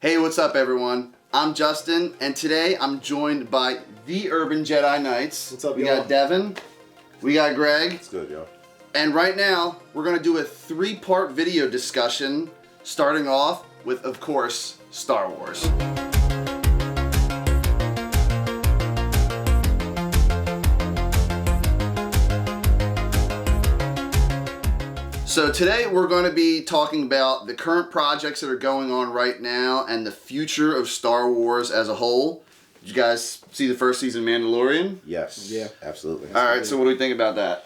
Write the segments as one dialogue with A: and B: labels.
A: Hey, what's up, everyone? I'm Justin, and today I'm joined by the Urban Jedi Knights.
B: What's up,
A: We
B: y'all?
A: got Devin, we got Greg,
C: It's good, y'all.
A: and right now we're going to do a 3-part video discussion, starting off with, of course, Star Wars. So today we're going to be talking about the current projects that are going on right now and the future of Star Wars as a whole. Did you guys see the first season of Mandalorian?
C: Yes.
B: Yeah.
C: Absolutely.
A: All right, so what do we think about that?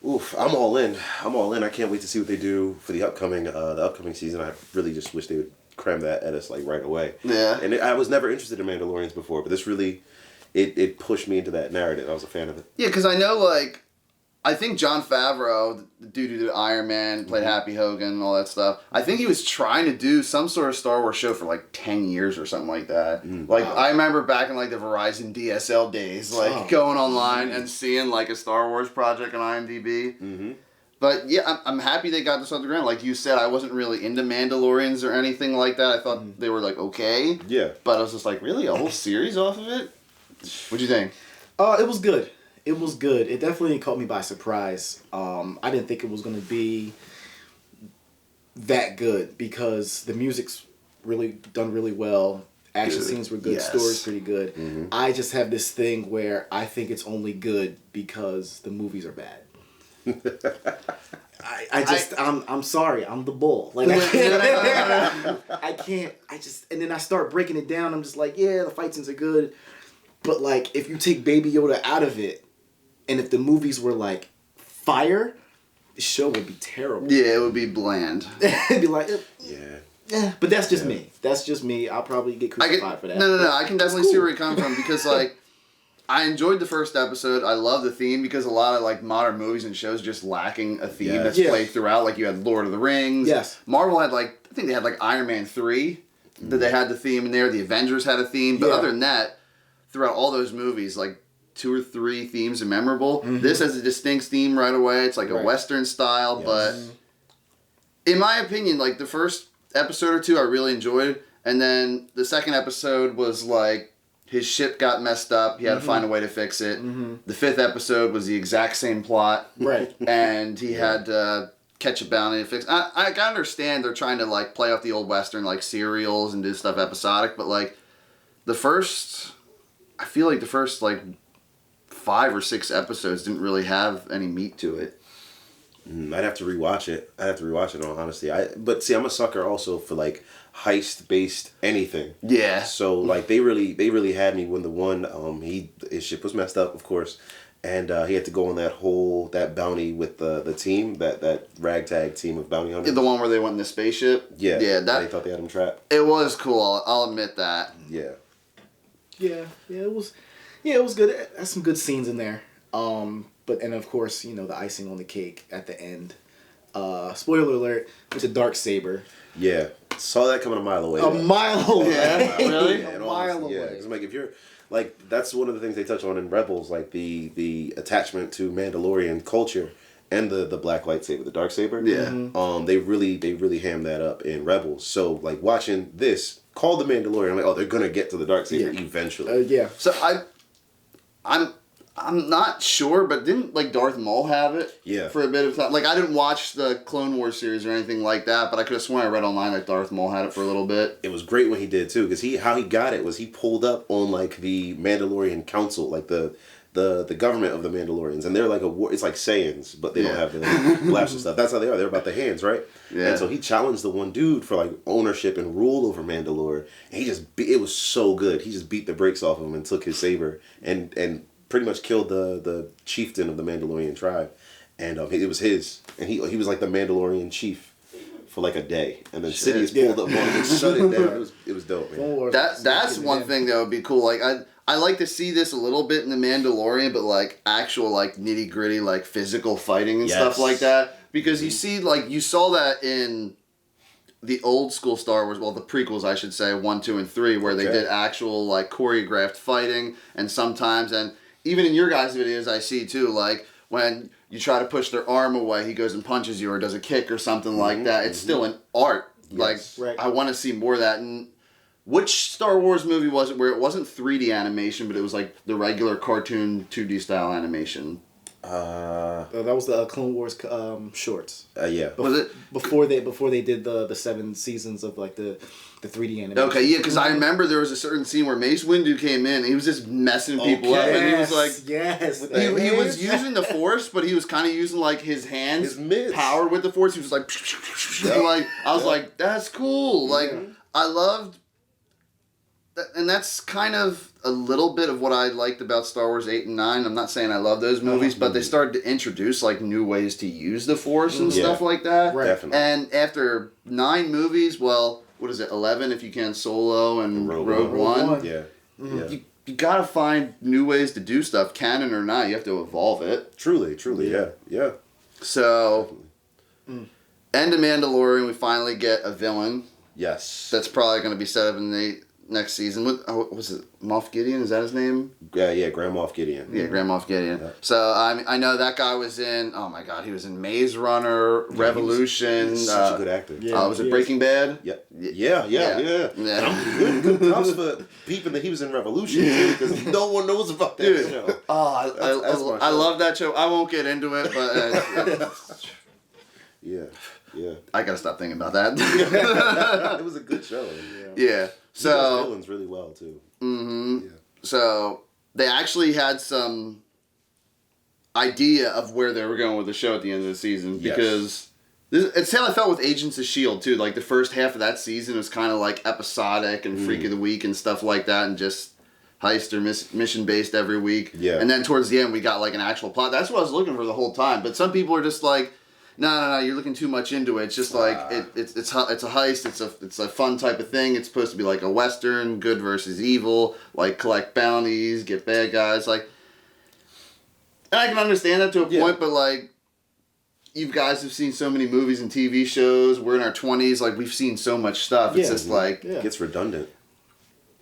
C: Oof, I'm all in. I can't wait to see what they do for the upcoming season. I really just wish they would cram that at us like right away.
A: Yeah.
C: And I was never interested in Mandalorians before, but this really, it pushed me into that narrative. I was a fan of it.
A: Yeah, because I know, like, I think Jon Favreau, the dude who did Iron Man, played Happy Hogan and all that stuff, I think he was trying to do some sort of Star Wars show for like 10 years or something like that. Like,
B: Wow.
A: I remember back in like the Verizon DSL days, like going online and seeing like a Star Wars project on IMDb.
C: Mm-hmm.
A: But yeah, I'm happy they got this off the ground. Like you said, I wasn't really into Mandalorians or anything like that. I thought they were like okay.
C: Yeah.
A: But I was just like, really? A whole series off of it? What'd you think?
B: It was good. It was good. It definitely caught me by surprise. I didn't think it was going to be that good because the music's really done really well. Action
A: Good.
B: scenes were good.
A: Yes.
B: Story's pretty good.
C: Mm-hmm.
B: I just have this thing where I think it's only good because the movies are bad. I'm sorry. I'm the bull. Like I can't. And then I start breaking it down. I'm just like, yeah, the fight scenes are good. But like, if you take Baby Yoda out of it, and if the movies were like fire, the show would be terrible.
A: Yeah, it would be bland.
B: It'd be like,
C: Yeah.
B: but that's just me. That's just me. I'll probably get crucified for that.
A: No. I can definitely see where you're coming from because, like, I enjoyed the first episode. I love the theme because a lot of, like, modern movies and shows just lacking a theme
C: Yes.
A: that's
B: Yeah.
A: played throughout. Like, you had Lord of the Rings.
B: Yes.
A: Marvel had, like, I think they had, like, Iron Man 3 that they had the theme in there. The Avengers had a theme. But
B: Yeah.
A: other than that, throughout all those movies, like, 2 or 3 themes are memorable. This has a distinct theme right away. It's like a
B: Right.
A: Western style,
C: Yes.
A: but in my opinion, like the first episode or 2 I really enjoyed, and then the second episode was like his ship got messed up, he had to find a way to fix it. The 5th episode was the exact same plot,
B: Right.
A: and he had to catch a bounty and fix. I can understand they're trying to like play off the old Western like serials and do stuff episodic, but like I feel like the first like 5 or 6 episodes didn't really have any meat to it.
C: I'd have to rewatch it. In all honesty. But see, I'm a sucker also for like heist based anything.
A: Yeah.
C: So like they really had me when the one his ship was messed up, of course, and he had to go on that bounty with the team, that ragtag team of bounty hunters.
A: The one where they went in the spaceship.
C: Yeah.
A: Yeah,
C: they thought they had him trapped.
A: it was cool. I'll admit that.
C: Yeah.
B: Yeah, it was good. It has some good scenes in there. And of course, you know, the icing on the cake at the end. Spoiler alert, it's a dark saber.
C: Yeah. Saw that coming a mile away.
B: A mile away.
A: Yeah, really?
B: A
C: in
B: mile
C: all honesty, yeah.
B: away.
C: 'Cause I'm like, if you're like, that's one of the things they touch on in Rebels, like the attachment to Mandalorian culture and the black lightsaber, the dark saber.
A: Yeah.
C: They really ham that up in Rebels. So like watching this called the Mandalorian, I'm like, oh, they're gonna get to the dark saber eventually.
B: Yeah.
A: So I'm not sure, but didn't like Darth Maul have it?
C: Yeah.
A: For a bit of time. Like I didn't watch the Clone Wars series or anything like that, but I could have sworn I read online that Darth Maul had it for a little bit.
C: It was great when he did too, because how he got it was he pulled up on like the Mandalorian Council, like the government of the Mandalorians, and they're like it's like Saiyans, but they don't have the blaster stuff. That's how they are. They're about the hands, right?
A: Yeah.
C: And so he challenged the one dude for like ownership and rule over Mandalore, and it was so good. He just beat the brakes off of him and took his saber and pretty much killed the chieftain of the Mandalorian tribe, and it was his, and he was like the Mandalorian chief for like a day, and then Sidious pulled up on him and shut it down. It was dope, man.
A: That's one thing that would be cool. Like I like to see this a little bit in the Mandalorian, but like actual like nitty gritty like physical fighting and stuff like that, because you see like you saw that in the old school Star Wars, well, the prequels, I should say, 1, 2, and 3, where they did actual like choreographed fighting, and sometimes, and even in your guys' videos, I see too, like when you try to push their arm away, he goes and punches you or does a kick or something like that. It's still an art. Like
B: Right.
A: I want to see more of that. And which Star Wars movie was it where it wasn't 3D animation, but it was like the regular cartoon 2D style animation?
B: That was the Clone Wars shorts.
C: Yeah.
A: Was it
B: before they did the 7 seasons of like the 3D animation?
A: Okay, yeah, because I remember there was a certain scene where Mace Windu came in and he was just messing people up, and he was like, he was using the Force, but he was kind of using like his hands,
C: his mitts,
A: power with the Force. He was like, like I was like, that's cool. Like I loved. And that's kind of a little bit of what I liked about Star Wars 8 and 9. I'm not saying I love those movies, but they started to introduce like new ways to use the Force and stuff like that.
B: Right.
C: Definitely.
A: And after 9 movies, well, what is it, 11 if you count Solo and Rogue One?
C: Yeah.
A: You gotta find new ways to do stuff, canon or not. You have to evolve it.
C: Truly, yeah.
A: So, end of Mandalorian, we finally get a villain.
C: Yes.
A: That's probably going to be set up in the next season. What was it? Moff Gideon? Is that his name?
C: Yeah, Grand Moff Gideon.
A: Yeah, Grand Moff Gideon.
C: Yeah.
A: So I know that guy was in. Oh my God, he was in Maze Runner, Revolution.
C: He's such a good actor.
A: Was it Breaking Bad?
C: Yeah. I'm good props for peeping that he was in Revolution too, because no one knows about that show.
A: Oh, I love that show. I won't get into it, but
C: yeah.
A: I gotta stop thinking about that.
C: It was a good show.
A: Yeah.
C: He does villains really well too.
A: Yeah. So they actually had some idea of where they were going with the show at the end of the season, because it's how I felt with Agents of S.H.I.E.L.D. too. Like the first half of that season was kind of like episodic and Freak of the Week and stuff like that, and just heist or mission based every week. Yeah. And then towards the end we got like an actual plot. That's what I was looking for the whole time. But some people are just like, no, you're looking too much into it. It's just like it's a heist. It's a fun type of thing. It's supposed to be like a Western, good versus evil, like collect bounties, get bad guys. Like, and I can understand that to a point, but like, you guys have seen so many movies and TV shows. We're in our 20s. Like, we've seen so much stuff. It's just like
C: it gets redundant.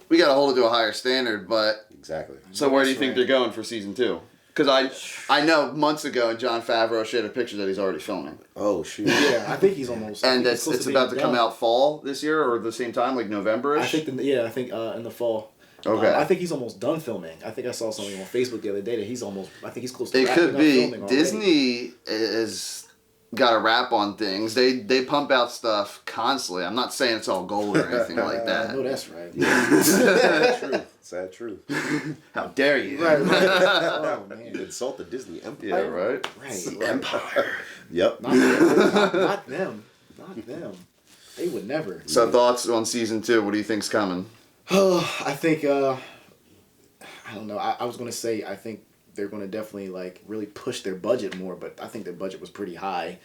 A: We got to hold it to a higher standard, but
C: exactly.
A: So where do you think they're going for season 2? Because I know months ago, Jon Favreau shared a picture that he's already filming.
C: Oh, shoot.
B: Yeah, I think he's almost...
A: And it's about to come out fall this year, or the same time, like November-ish?
B: I think in the fall.
A: Okay.
B: I think he's almost done filming. I think I saw something on Facebook the other day that he's close to
A: It could be.
B: filming already.
A: Disney is... got a wrap on things. They pump out stuff constantly. I'm not saying it's all gold or anything like that.
B: No, that's right.
C: Sad truth.
A: How dare you?
B: Right. Oh, man.
C: You insult the Disney Empire.
A: Yeah, right?
B: Right.
A: Empire.
C: Yep.
B: Not them. Not them. They would never.
A: So thoughts on season 2? What do you think's coming?
B: I think, I don't know. I was going to say, I think they're going to definitely like really push their budget more, but I think their budget was pretty high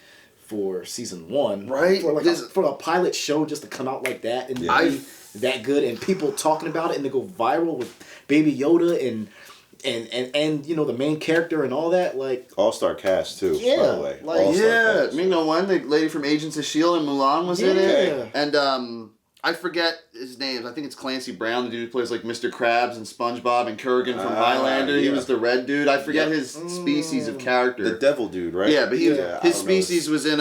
B: for season 1.
A: Right.
B: For a pilot show just to come out like that and be that good, and people talking about it and to go viral with Baby Yoda and you know, the main character and all that, like
C: all-star cast too.
B: Yeah,
C: by the way.
B: like
A: I mean, the lady from Agents of S.H.I.E.L.D. and Mulan was in it, and I forget his name. I think it's Clancy Brown, the dude who plays like Mr. Krabs and SpongeBob and Kurgan from Highlander. He was the red dude. I forget his species of character.
C: The devil dude, right?
A: Yeah, but his species was in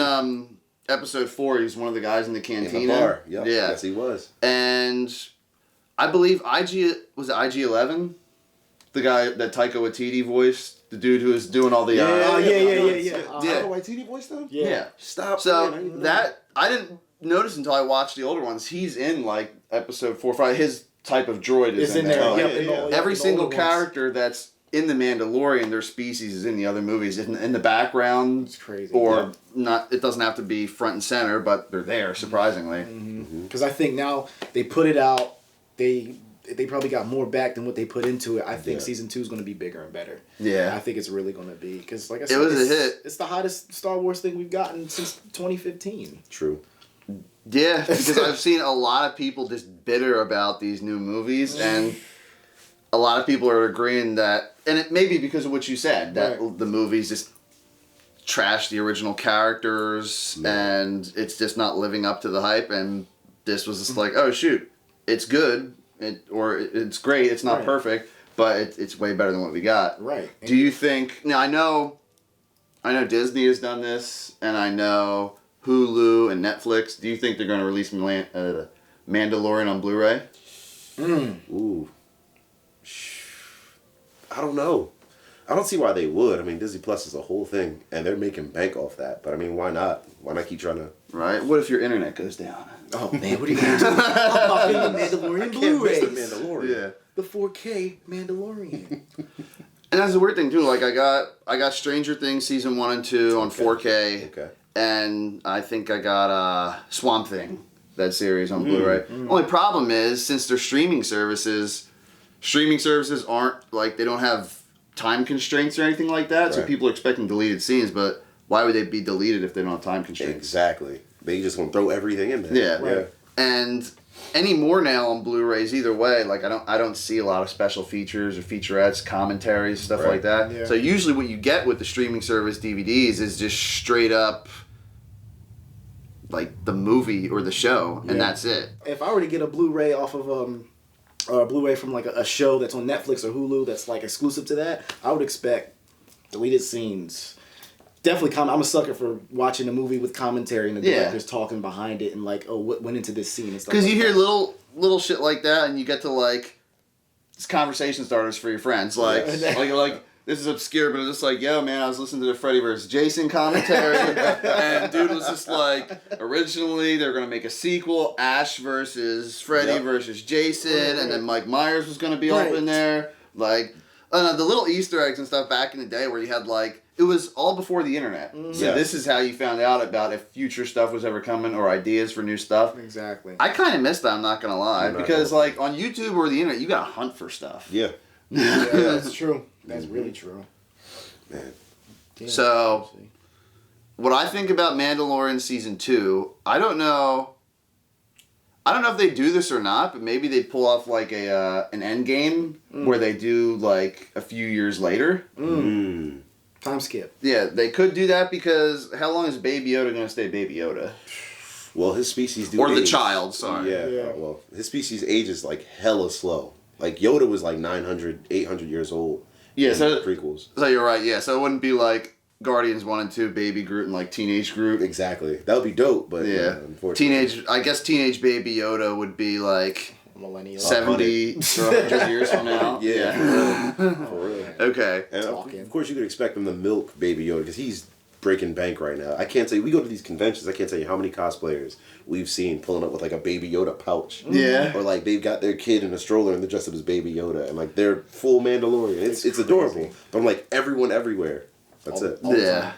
A: episode 4. He was one of the guys in the cantina.
C: In the bar. Yep.
A: Yeah.
C: Yes, he was.
A: And I believe IG-11? The guy that Taika Waititi voiced, the dude who was doing all the...
C: Taika Waititi voiced him?
A: Yeah.
C: Stop.
A: So I didn't notice until I watched the older ones. He's in like episode 4 or 5. His type of droid is in there. Every single character that's in the Mandalorian, their species is in the other movies. In the background,
B: it's crazy.
A: Or not. It doesn't have to be front and center, but they're there surprisingly.
B: Because I think now they put it out. They probably got more back than what they put into it. I think season 2 is going to be bigger and better.
A: Yeah,
B: I think it's really going to be, because like I said,
A: it was a hit.
B: It's the hottest Star Wars thing we've gotten since 2015.
C: True.
A: Yeah, because I've seen a lot of people just bitter about these new movies, and a lot of people are agreeing that, and it may be because of what you said, that the movies just trash the original characters, and it's just not living up to the hype, and this was just like, oh shoot, it's good, it's great, it's not perfect, but it's way better than what we got.
B: Right.
A: Do you think, now I know Disney has done this, and I know Hulu and Netflix. Do you think they're going to release Mandalorian on Blu-ray?
C: Ooh. I don't know. I don't see why they would. I mean, Disney Plus is a whole thing, and they're making bank off that. But I mean, why not? Why not keep trying to?
A: Right. What if your internet goes down?
B: Oh man, what are you gonna do? I'm popping the Mandalorian Blu-rays.
C: The Mandalorian.
A: Yeah.
B: The 4K Mandalorian.
A: And that's the weird thing too. Like I got Stranger Things season 1 and 2 on 4K.
C: Okay.
A: And I think I got Swamp Thing, that series on Blu-ray. Only problem is since they're streaming services aren't like they don't have time constraints or anything like that. So
C: Right.
A: people are expecting deleted scenes, but why would they be deleted if they don't have time constraints?
C: Exactly. They just want to throw everything in there.
A: Yeah.
C: Right.
A: And anymore now on Blu-rays, either way, like I don't see a lot of special features or featurettes, commentaries, stuff
C: Right.
A: like that.
B: Yeah.
A: So usually what you get with the streaming service DVDs is just straight up like the movie or the show, and
C: Yeah.
A: that's it.
B: If I were to get a Blu-ray off of or a Blu-ray from like a show that's on Netflix or Hulu that's like exclusive to that, I would expect deleted scenes. Definitely, I'm a sucker for watching a movie with commentary and the
A: Yeah.
B: director's talking behind it and like, oh, what went into this scene and stuff.
A: Because
B: like
A: you
B: that.
A: hear little shit like that, and you get to like it's conversation starters for your friends. Like
B: Yeah.
A: like this is obscure, but it's just like, yo, man, I was listening to the Freddy vs. Jason commentary, and dude was just like, originally they're gonna make a sequel, Ash versus Freddy
C: Yep.
A: versus Jason,
B: Right.
A: and then Mike Myers was gonna be up
B: Right.
A: in there, like the little Easter eggs and stuff back in the day where you had like. It was all before the internet. So
C: Yes.
A: this is how you found out about if future stuff was ever coming or ideas for new stuff.
B: Exactly.
A: I kind of miss that, I'm not going to lie.
C: I'm not
A: Because,
C: gonna-
A: like, on YouTube or the internet, you got to hunt for stuff.
C: Yeah.
B: Yeah, that's true. That's really true.
C: Man.
B: Yeah,
A: So-
B: honestly.
A: What I think about Mandalorian Season 2, I don't know if they do this or not, but maybe they pull off, like, an end game where they do, like, a few years later.
C: Mm.
B: Time skip.
A: Yeah, they could do that because how long is Baby Yoda going to stay Baby Yoda?
C: Well, his species do
A: Or the
C: age.
A: child, sorry.
C: Yeah.
B: Yeah.
C: Well, his species ages like hella slow. Like Yoda was like 900, 800 years old.
A: Yeah,
C: in
A: so-
C: the prequels.
A: So you're right, yeah. So it wouldn't be like Guardians 1 and 2, Baby Groot and like Teenage Groot.
C: Exactly. That would be dope, but
A: Yeah.
C: unfortunately.
A: I guess Teenage Baby Yoda would be like
B: Millennial.
A: 70 or 100 years from now.
C: Yeah. For real.
A: Okay.
C: And
B: Talking.
C: of course, you could expect him to milk Baby Yoda because he's breaking bank right now. I can't tell you. We go to these conventions. I can't tell you how many cosplayers we've seen pulling up with like a Baby Yoda pouch.
A: Yeah.
C: Or like they've got their kid in a stroller and they're dressed up as Baby Yoda and like they're full Mandalorian. It's adorable.
B: crazy.
C: But I'm like everyone everywhere. That's it.
B: all the
A: Yeah.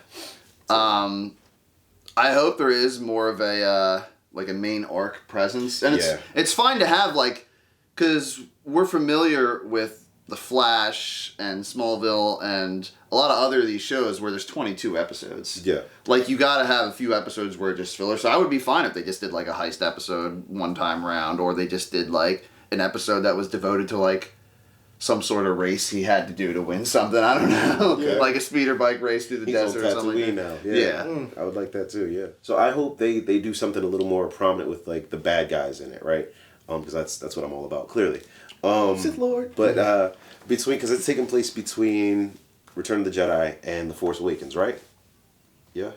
A: I hope there is more of a like a main arc presence, and
C: Yeah.
A: it's fine to have like, because we're familiar with the Flash and Smallville and a lot of other of these shows where there's 22 episodes.
C: Yeah.
A: Like you gotta have a few episodes where it's just filler. So I would be fine if they just did like a heist episode one time round, or they just did like an episode that was devoted to like some sort of race he had to do to win something. I don't know.
C: Yeah.
A: Like a speeder bike race through the
C: He's
A: desert or
C: on
A: something like
C: Tatooine
A: that.
C: now.
A: Yeah.
C: I would like that too. Yeah. So I hope they do something a little more prominent with like the bad guys in it, right? Because that's what I'm all about. Clearly.
B: Sith Lord.
C: But because it's taking place between Return of the Jedi and The Force Awakens, right? Yeah.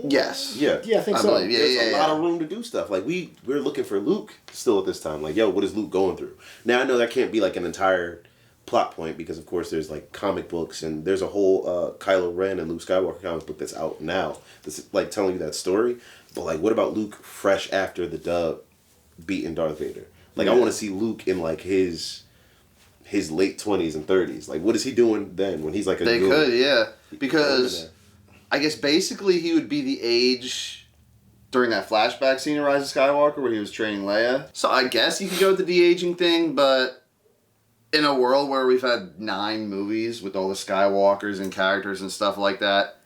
A: Yes.
C: Yeah.
B: Yeah, I think
A: I
B: so.
A: believe, yeah.
C: There's a lot of room to do stuff. Like we're looking for Luke still at this time. Like, yo, what is Luke going through? Now I know that can't be like an entire plot point because of course there's like comic books and there's a whole Kylo Ren and Luke Skywalker comic book that's out now that's like telling you that story. But like, what about Luke fresh after the dub beating Darth Vader? Like, I want to see Luke in like his late 20s and 30s. Like, what is he doing then when he's like a
A: They
C: good-
A: could, yeah. Because I guess basically he would be the age during that flashback scene in Rise of Skywalker where he was training Leia. So I guess you could go with the de-aging thing, but in a world where we've had 9 movies with all the Skywalkers and characters and stuff like that,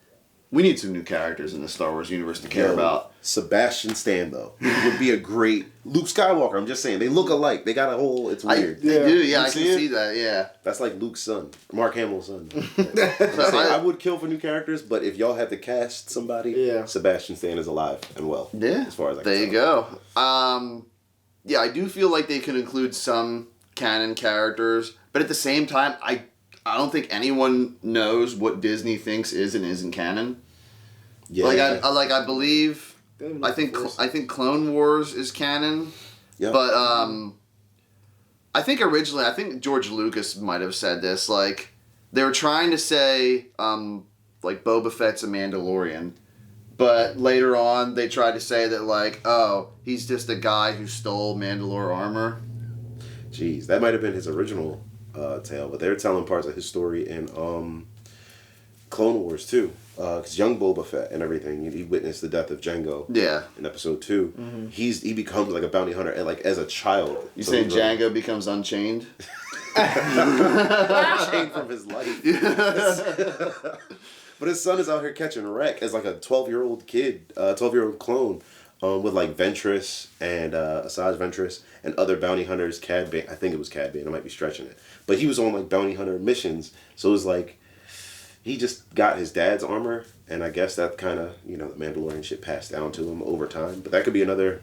A: we need some new characters in the Star Wars universe to care
C: Yo,
A: about.
C: Sebastian Stan though would be a great Luke Skywalker. I'm just saying they look alike. They got a whole. It's weird.
A: They
B: Yeah.
A: do, yeah,
C: You
A: I
C: see
A: can
C: it?
A: see that, yeah.
C: That's like Luke's son, Mark Hamill's son. I'm saying, I would kill for new characters, but if y'all had to cast somebody,
B: Yeah.
C: Sebastian Stan is alive and well.
A: Yeah,
C: as far as I can
A: there you
C: tell.
A: go. Yeah, I do feel like they could include some canon characters, but at the same time, I don't think anyone knows what Disney thinks is and isn't canon.
C: Yeah,
A: I believe, I think Clone Wars is canon,
C: yeah.
A: but I think originally, I think George Lucas might have said this, like, they were trying to say, like, Boba Fett's a Mandalorian, but later on, they tried to say that, like, oh, he's just a guy who stole Mandalore armor.
C: Jeez, that might have been his original tale, but they were telling parts of his story in Clone Wars, too. Because young Boba Fett and everything, he witnessed the death of Django.
A: Yeah.
C: In episode 2, he becomes like a bounty hunter, and like as a child.
A: You saying Django becomes unchained?
C: Chained from his life. But his son is out here catching wreck as like a 12-year-old kid, 12-year-old clone, with like Ventress and Asajj Ventress and other bounty hunters. Cad Bane, I think it was Cad Bane. I might be stretching it, but he was on like bounty hunter missions. So it was like. He just got his dad's armor, and I guess that kind of, the Mandalorian shit passed down to him over time. But that could be another,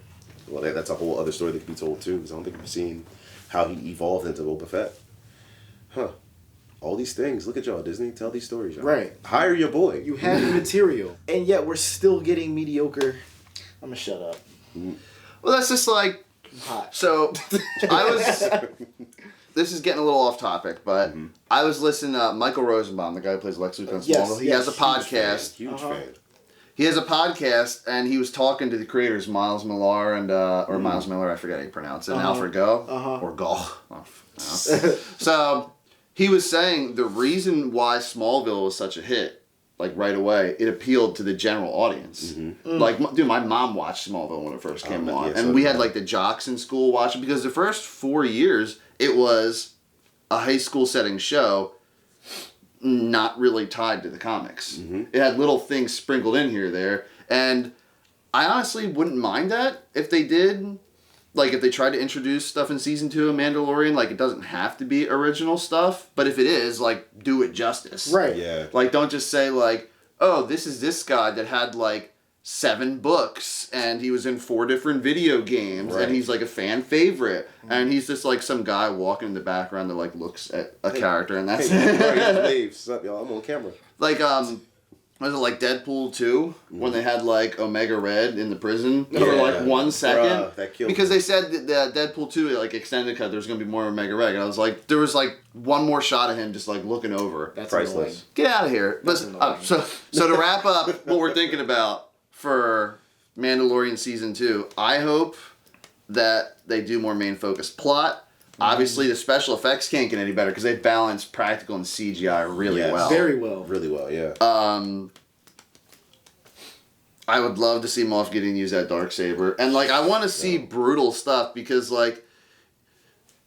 C: well, that's a whole other story that could be told too, because I don't think we've seen how he evolved into Boba Fett. Huh. All these things. Look at y'all, Disney. Tell these stories, y'all.
B: Right.
C: Hire your boy.
B: You have the material, and yet we're still getting mediocre. I'm gonna shut up.
A: Well, that's just like...
B: I'm hot.
A: So, I was... This is getting a little off topic, but I was listening to Michael Rosenbaum, the guy who plays Lex Luthor on Smallville. He has a podcast.
C: Huge fan.
A: He has a podcast, and he was talking to the creators, Miles Millar and or Miles Miller, I forget how you pronounce it, and Alfred Goh or Goh. So he was saying the reason why Smallville was such a hit, like right away, it appealed to the general audience. Like, dude, my mom watched Smallville when it first came on, and we had like the jocks in school watching because the first 4 years. It was a high school setting show, not really tied to the comics. It had little things sprinkled in here or there, and I honestly wouldn't mind that if they did, like if they tried to introduce stuff in season 2 of Mandalorian. Like it doesn't have to be original stuff, but if it is, like do it justice.
B: Right.
C: Yeah.
A: Like don't just say like, oh, this is this guy that had like 7 books and he was in 4 different video games and he's like a fan favorite and he's just like some guy walking in the background that like looks at a character and that's it.
C: What's up, y'all? I'm on camera.
A: Like was it like Deadpool 2 when they had like Omega Red in the prison for like 1 second?
C: Bruh, that killed
A: because
C: me.
A: they said that Deadpool 2 like extended cut there's gonna be more Omega Red and I was like there was like one more shot of him just like looking over.
B: That's
C: priceless.
B: annoying.
A: Get out of here. But so to wrap up what we're thinking about for Mandalorian Season 2, I hope that they do more main focused plot. Obviously, the special effects can't get any better because they balance practical and CGI really well.
B: Very well.
C: Really well, yeah.
A: I would love to see Moff Gideon use that Darksaber. And, like, I want to see brutal stuff because, like,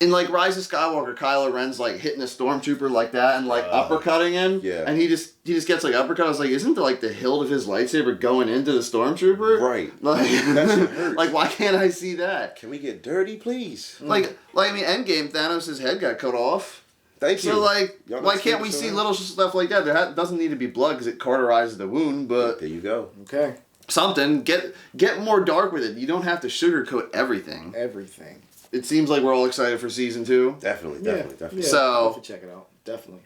A: in, like, Rise of Skywalker, Kylo Ren's, like, hitting a stormtrooper like that and, like, uppercutting him.
C: Yeah.
A: And he just gets, like, uppercut. I was like, isn't, like, the hilt of his lightsaber going into the stormtrooper?
C: Right.
A: Like,
C: That shit hurts.
A: like, why can't I see that?
C: Can we get dirty, please?
A: Like, I mean, Endgame, Thanos' head got cut off.
C: Thank you.
A: So, like,
C: Y'all
A: why
C: not
A: can't we
C: scared
A: see
C: of
A: little stuff like that? There doesn't need to be blood because it cauterizes the wound, but
C: There you go.
B: Okay.
A: something. Get more dark with it. You don't have to sugarcoat everything.
B: Everything.
A: It seems like we're all excited for Season 2.
C: Definitely.
B: Yeah,
A: So-
B: I'll have to check it out. Definitely.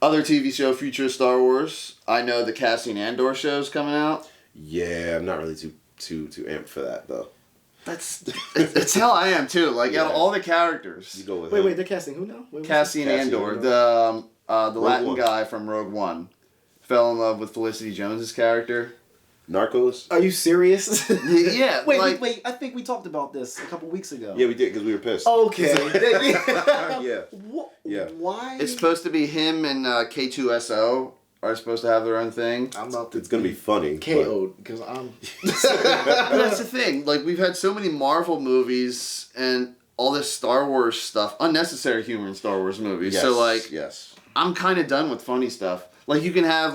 A: Other TV show, future of Star Wars. I know the Cassian Andor show's coming out.
C: Yeah, I'm not really too amped for that though.
A: It's how I am too. Like out of all the characters,
C: You go with
B: Wait,
C: him.
B: they're casting who now? Wait,
A: Cassian
C: Cassian
A: Andor,
C: Andor.
A: the Latin
C: One.
A: guy from Rogue One, fell in love with Felicity Jones's character.
C: Narcos.
B: Are you serious?
A: Yeah,
B: wait. I think we talked about this a couple weeks ago.
C: Yeah, we did because we were pissed.
B: Okay.
C: Yeah. Yeah.
B: Why?
A: It's supposed to be him and K2SO are supposed to have their own thing.
B: I'm about to
C: It's gonna be funny.
B: KO'd because I'm.
A: But that's the thing. Like we've had so many Marvel movies and all this Star Wars stuff, unnecessary humor in Star Wars movies.
C: Yes,
A: So like,
C: yes.
A: I'm kind of done with funny stuff. Like you can have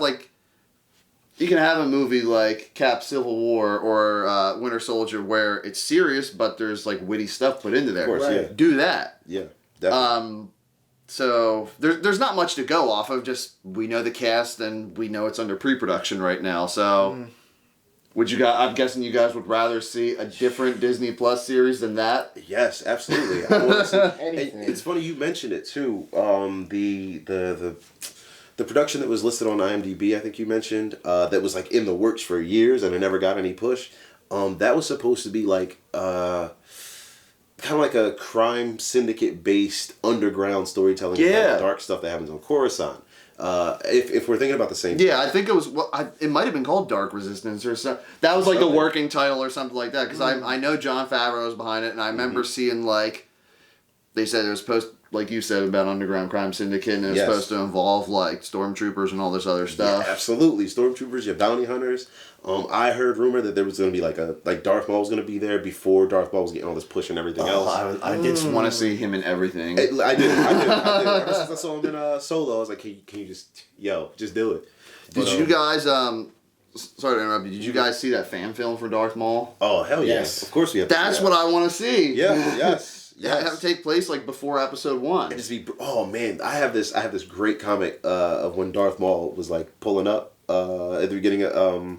A: a movie like Cap Civil War or Winter Soldier where it's serious, but there's like witty stuff put into there.
C: Of course,
B: Right.
C: yeah.
A: Do that.
C: Yeah, definitely.
A: So there's not much to go off of. Just we know the cast and we know it's under pre-production right now. So I'm guessing you guys would rather see a different Disney Plus series than that.
C: Yes, absolutely. I want to see
B: Anything.
C: It's funny you mentioned it too. The production that was listed on IMDb, I think you mentioned, that was like in the works for years and it never got any push. That was supposed to be like kind of like a crime syndicate based underground storytelling.
A: Yeah.
C: Like dark stuff that happens on Coruscant. If we're thinking about the same
A: thing. I think it was, it might have been called Dark Resistance or something. That was like the working title or something like that, because I know Jon Favreau was behind it, and I remember seeing, like, they said it was supposed, like you said, about underground crime syndicate, and it was supposed to involve, like, stormtroopers and all this other stuff.
C: Yeah, absolutely. Stormtroopers, your bounty hunters. I heard rumor that there was going to be like Darth Maul was going to be there before Darth Maul was getting all this push and everything else.
A: I did want to see him in everything.
C: I did. Ever since I saw him in Solo, I was like, can you just do it?
A: Did you guys, sorry to interrupt you, did you guys see that fan film for Darth Maul?
C: Oh, hell yes. Of course we have to.
A: That's what I want to see.
C: Yeah, yes.
A: Yeah, have it take place like before episode 1.
C: Oh man, I have this great comic of when Darth Maul was like pulling up at the beginning of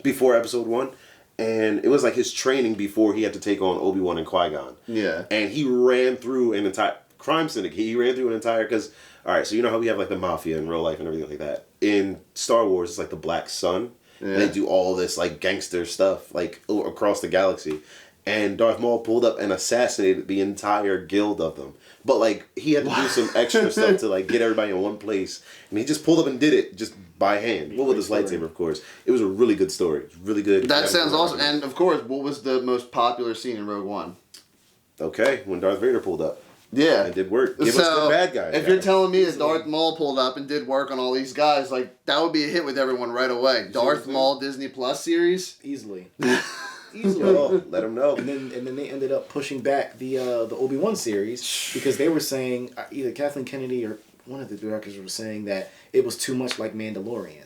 C: before episode 1, and it was like his training before he had to take on Obi-Wan and Qui-Gon.
A: Yeah. And
C: he ran through an entire crime syndicate. He ran through an entire, because alright, so you know how we have like the mafia in real life and everything like that. In Star Wars, it's like the Black Sun. Yeah. They do all this like gangster stuff like across the galaxy. And Darth Maul pulled up and assassinated the entire guild of them. But like he had to do some extra stuff to like get everybody in one place. And he just pulled up and did it just by hand. Well, with his lightsaber, of course. It was a really good story. It was really good.
A: That sounds awesome. And of course, what was the most popular scene in Rogue One?
C: Okay, when Darth Vader pulled up.
A: Yeah.
C: It did work. Give us the bad guys.
A: If you're telling me that Darth Maul pulled up and did work on all these guys, like that would be a hit with everyone right away. Darth Maul Disney Plus series?
B: Easily.
C: Oh, let them know.
B: And then they ended up pushing back the Obi-Wan series because they were saying, either Kathleen Kennedy or one of the directors were saying that it was too much like Mandalorian.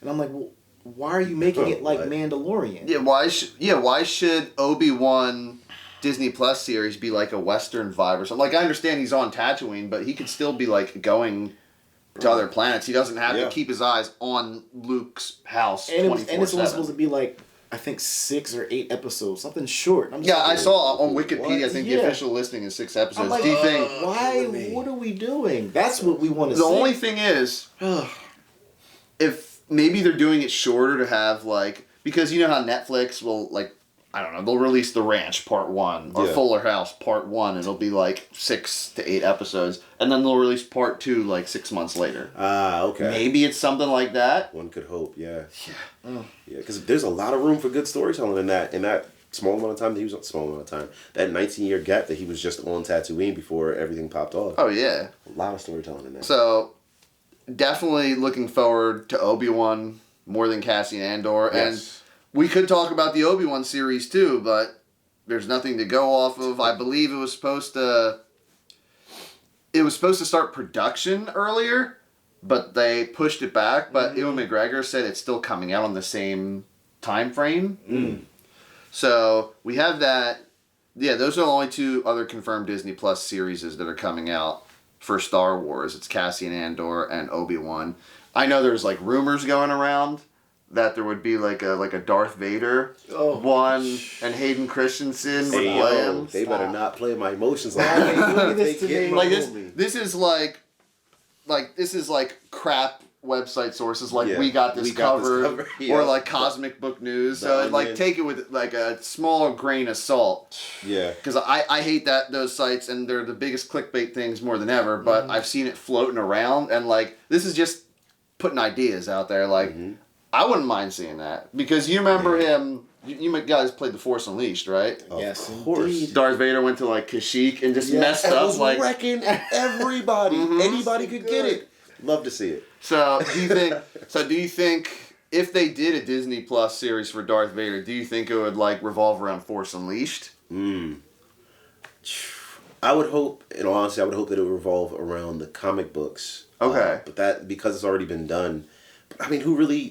B: And I'm like, well, why are you making it like Mandalorian?
A: Yeah, why should Obi-Wan Disney Plus series be like a Western vibe or something? Like, I understand he's on Tatooine, but he could still be like going to other planets. He doesn't have to keep his eyes on Luke's house 24/7.
B: And it's only supposed to be like, I think 6 or 8 episodes, something short.
A: I saw on Wikipedia. I think the official listing is 6 episodes.
B: Like,
A: do you think?
B: Why? What are we doing? That's what we want to see.
A: The only thing is, if maybe they're doing it shorter to have like, because you know how Netflix will like, I don't know, they'll release The Ranch Part 1 or Fuller House Part 1, and it'll be like 6 to 8 episodes, and then they'll release Part 2 like 6 months later.
C: Okay.
A: Maybe it's something like that.
C: One could hope, yeah. Yeah, because there's a lot of room for good storytelling in that small amount of time that he was on. Small amount of time. That 19-year gap that he was just on Tatooine before everything popped off.
A: Oh yeah.
C: A lot of storytelling in that.
A: So, definitely looking forward to Obi-Wan more than Cassian Andor, and we could talk about the Obi-Wan series too, but there's nothing to go off of. I believe it was supposed to start production earlier, but they pushed it back. But Ewan McGregor said it's still coming out on the same time frame. So we have that. Yeah, those are the only 2 other confirmed Disney Plus series that are coming out for Star Wars. It's Cassian Andor and Obi-Wan. I know there's like rumors going around that there would be like a Darth Vader one, and Hayden Christensen would play him.
C: They better not play my emotions like that.
A: This is like crap website sources like We Got This Covered or like Cosmic Book News. So like take it with like a small grain of salt.
C: Yeah.
A: Because I hate those sites, and they're the biggest clickbait things more than ever. But I've seen it floating around, and like this is just putting ideas out there. Like. I wouldn't mind seeing that, because you remember him. You guys played The Force Unleashed, right?
B: Yes,
C: of course.
B: Indeed.
A: Darth Vader went to like Kashyyyk and just messed up,
C: was like wrecking everybody. Anybody could get it. Love to see it.
A: So do you think if they did a Disney Plus series for Darth Vader, do you think it would like revolve around Force Unleashed?
C: I would hope, in all honesty, that it would revolve around the comic books.
A: Okay.
C: But that, because it's already been done. I mean,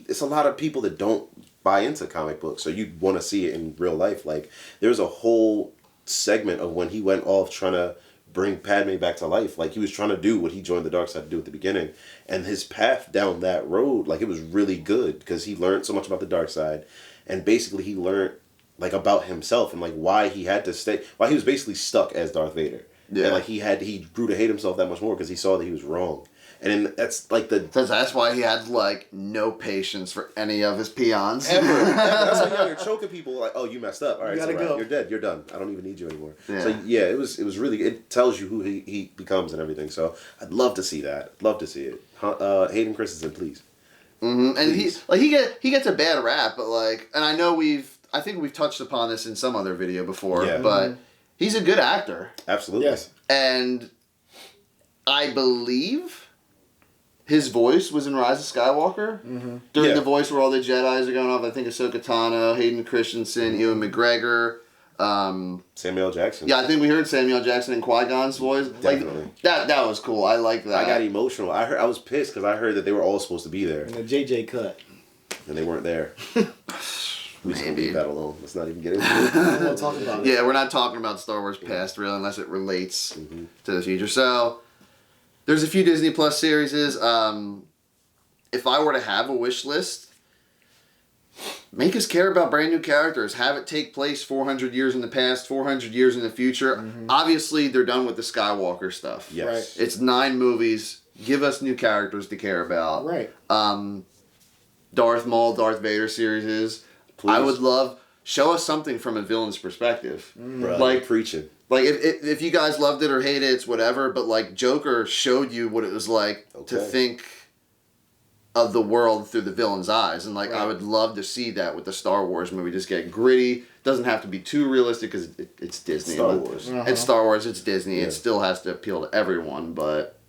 C: it's a lot of people that don't buy into comic books, so you'd want to see it in real life. Like, there's a whole segment of when he went off trying to bring Padme back to life. Like, he was trying to do what he joined the dark side to do at the beginning. And his path down that road, like, it was really good, because he learned so much about the dark side. And basically, he learned, like, about himself and, like, why he had to stay, why he was basically stuck as Darth Vader.
A: Yeah.
C: And like he grew to hate himself that much more because he saw that he was wrong. And then that's like
A: that's why he had like no patience for any of his peons.
C: Ever. That's why you're choking people like, oh, you messed up. All right,
B: You gotta go.
C: You're dead. You're done. I don't even need you anymore.
A: Yeah.
C: So yeah, it was really. It tells you who he becomes and everything. So I'd love to see that. Love to see it. Hayden Christensen, please.
A: Mm-hmm. And he gets a bad rap, but like, and I think we've touched upon this in some other video before, but he's a good actor.
C: Absolutely.
B: Yes.
A: And I believe his voice was in Rise of Skywalker. During the voice where all the Jedis are going off. I think Ahsoka Tano, Hayden Christensen, Ewan McGregor.
C: Samuel L. Jackson.
A: Yeah, I think we heard Samuel L. Jackson and Qui-Gon's voice.
C: Definitely.
A: Like, that was cool. I like that.
C: I got emotional. I was pissed because I heard that they were all supposed to be there.
B: And the JJ cut.
C: And they weren't there. We just
A: Maybe.
C: leave that alone. Let's not even get into it.
B: I'm not talking about it.
A: Yeah, we're not talking about Star Wars past really unless it relates to the future. So there's a few Disney Plus series. If I were to have a wish list, make us care about brand new characters. Have it take place 400 years in the past, 400 years in the future. Obviously, they're done with the Skywalker stuff.
C: Yes.
B: Right.
A: It's 9 movies. Give us new characters to care about.
B: Right.
A: Darth Maul, Darth Vader series.
C: Please.
A: I would love show us something from a villain's perspective.
C: Bruh,
A: Like
C: preaching.
A: Like if you guys loved it or hated it, it's whatever. But like Joker showed you what it was like to think of the world through the villain's eyes, and like I would love to see that with the Star Wars movie. Just get gritty. Doesn't have to be too realistic because it's Disney.
C: Star Wars.
A: It's Star Wars. It's Disney. It still has to appeal to everyone. But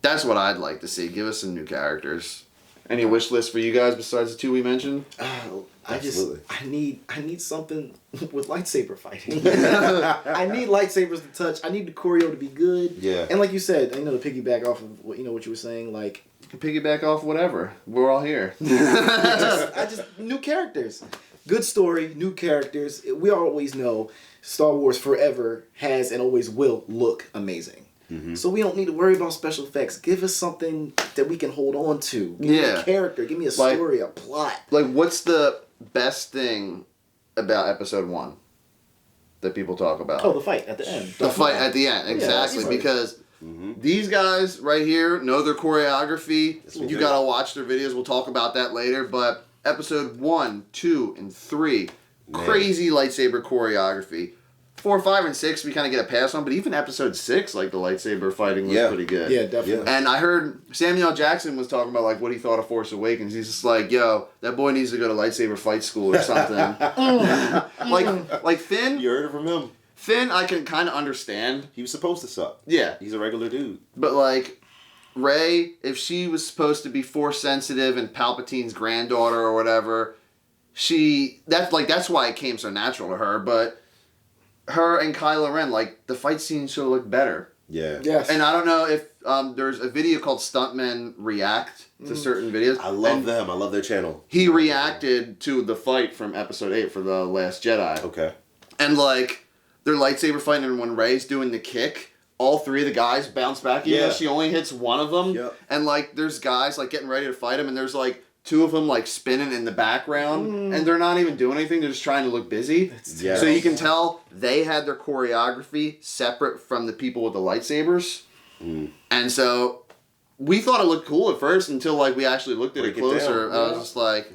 A: that's what I'd like to see. Give us some new characters. Any wish list for you guys besides the 2 we mentioned?
B: I need something with lightsaber fighting. I need lightsabers to touch. I need the choreo to be good.
C: Yeah.
B: And like you said, to piggyback off of what you were saying, like
A: You can piggyback off whatever. We're all here.
B: I just new characters. Good story, new characters. We always know Star Wars forever has and always will look amazing. So we don't need to worry about special effects. Give us something that we can hold on to. Give me a character. Give me a story, a plot.
A: Like, what's the best thing about episode 1 that people talk about?
B: Oh, the fight at the end.
A: The fight at the end, exactly. Because these guys right here know their choreography. You gotta watch their videos. We'll talk about that later. But episode 1, 2, and 3, crazy lightsaber choreography. 4, 5, and 6 we kind of get a pass on, but even episode 6, like the lightsaber fighting was pretty good.
B: Yeah, definitely.
A: And I heard Samuel L. Jackson was talking about like what he thought of Force Awakens. He's just like, yo, that boy needs to go to lightsaber fight school or something. like Finn.
C: You heard it from him.
A: Finn, I can kind of understand.
C: He was supposed to suck.
A: Yeah.
C: He's a regular dude.
A: But like Rey, if she was supposed to be Force sensitive and Palpatine's granddaughter or whatever, that's why it came so natural to her. But her and Kylo Ren, like, the fight scene should look better.
C: Yeah.
B: Yes.
A: And I don't know if there's a video called Stuntmen React to certain videos.
C: I love them. I love their channel.
A: He reacted to the fight from episode 8 for The Last Jedi.
C: Okay.
A: And, like, they're lightsaber fighting, and when Rey's doing the kick, all 3 of the guys bounce back. Even though she only hits one of them.
C: Yep.
A: And, like, there's guys, like, getting ready to fight him, and there's, like, 2 of them, like, spinning in the background, and they're not even doing anything. They're just trying to look busy.
C: Yeah.
A: So you can tell they had their choreography separate from the people with the lightsabers. And so we thought it looked cool at first until, like, we actually looked at it closer. I was just like,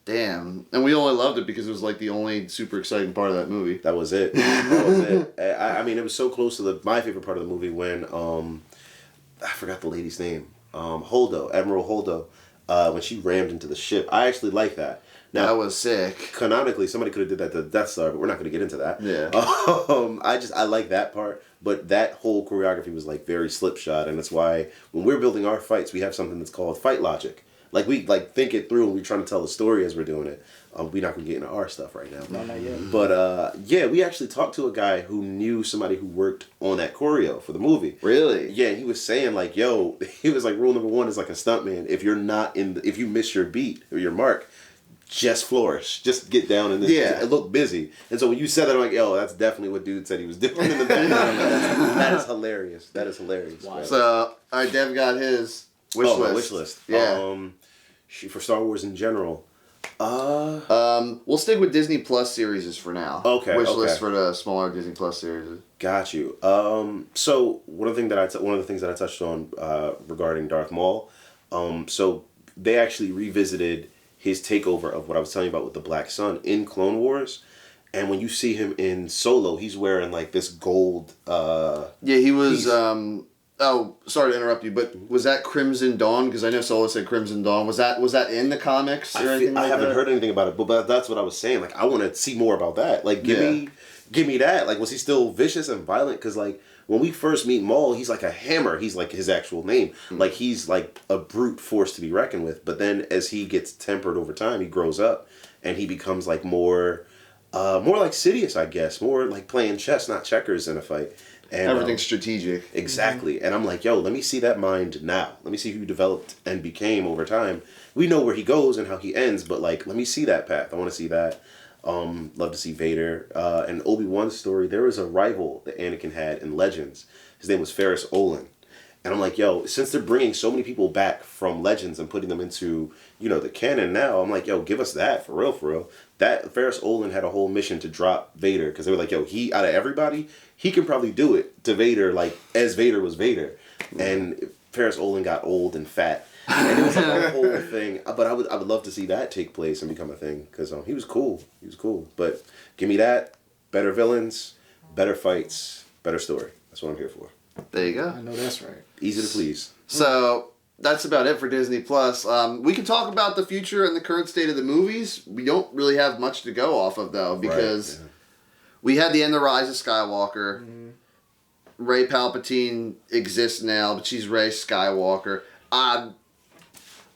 A: damn. And we only loved it because it was, like, the only super exciting part of that movie.
C: That was it. That was it. I mean, it was so close to my favorite part of the movie when, I forgot the lady's name. Holdo, Admiral Holdo. When she rammed into the ship. I actually like that. Now,
A: That was sick.
C: Canonically, somebody could have did that to the Death Star, but we're not going to get into that.
A: Yeah.
C: I like that part, but that whole choreography was like very slipshod, and that's why when we're building our fights, we have something that's called fight logic. Like we think it through, and we're trying to tell the story as we're doing it. We're not going to get into our stuff right now.
B: No, not yet.
C: But yeah, we actually talked to a guy who knew somebody who worked on that choreo for the movie.
A: Really?
C: Yeah, he was saying like, yo, he was like, rule number 1 is like a stuntman. If you're not if you miss your beat or your mark, just flourish. Just get down and look busy. And so when you said that, I'm like, yo, that's definitely what dude said he was doing in the background. That is hilarious. That is hilarious.
B: Wow.
A: So, all right, Dev got his wish list.
C: My wish list.
A: Yeah.
C: For Star Wars in general,
A: We'll stick with Disney Plus series for now.
C: Okay.
A: Wish list for the smaller Disney Plus series.
C: Got you. So one of the things that I touched on regarding Darth Maul, so they actually revisited his takeover of what I was telling you about with the Black Sun in Clone Wars, and when you see him in Solo, he's wearing like this gold.
A: Yeah, he was. Oh, sorry to interrupt you, but was that Crimson Dawn? Because I know Solo said Crimson Dawn. Was that in the comics or anything like
C: I haven't
A: that?
C: heard anything about it, but that's what I was saying. Like, I want to see more about that. Like, give me that. Like, was he still vicious and violent? Because like when we first meet Maul, he's like a hammer. He's like his actual name. Mm-hmm. Like he's like a brute force to be reckoned with. But then as he gets tempered over time, he grows up and he becomes like more like Sidious, I guess. More like playing chess, not checkers in a fight. And,
A: everything's strategic.
C: Exactly. And I'm like, yo, let me see that mind now. Let me see who he developed and became over time. We know where he goes and how he ends, but like, let me see that path. I want to see that. Love to see Vader. And Obi-Wan's story, there was a rival that Anakin had in Legends. His name was Ferrus Olin. And I'm like, yo, since they're bringing so many people back from Legends and putting them into, the canon now, I'm like, yo, give us that, for real. That Ferrus Olin had a whole mission to drop Vader, because they were like, yo, he, out of everybody, he can probably do it to Vader, like, as Vader was Vader. And Ferrus Olin got old and fat. And it was like a whole thing. But I would love to see that take place and become a thing, because he was cool. He was cool. But give me that, better villains, better fights, better story. That's what I'm here for.
A: There you go.
B: I know that's right.
C: Easy to please.
A: So that's about it for Disney Plus. We can talk about the future and the current state of the movies. We don't really have much to go off of though, because we had the end of Rise of Skywalker. Mm-hmm. Rey Palpatine exists now, but she's Rey Skywalker.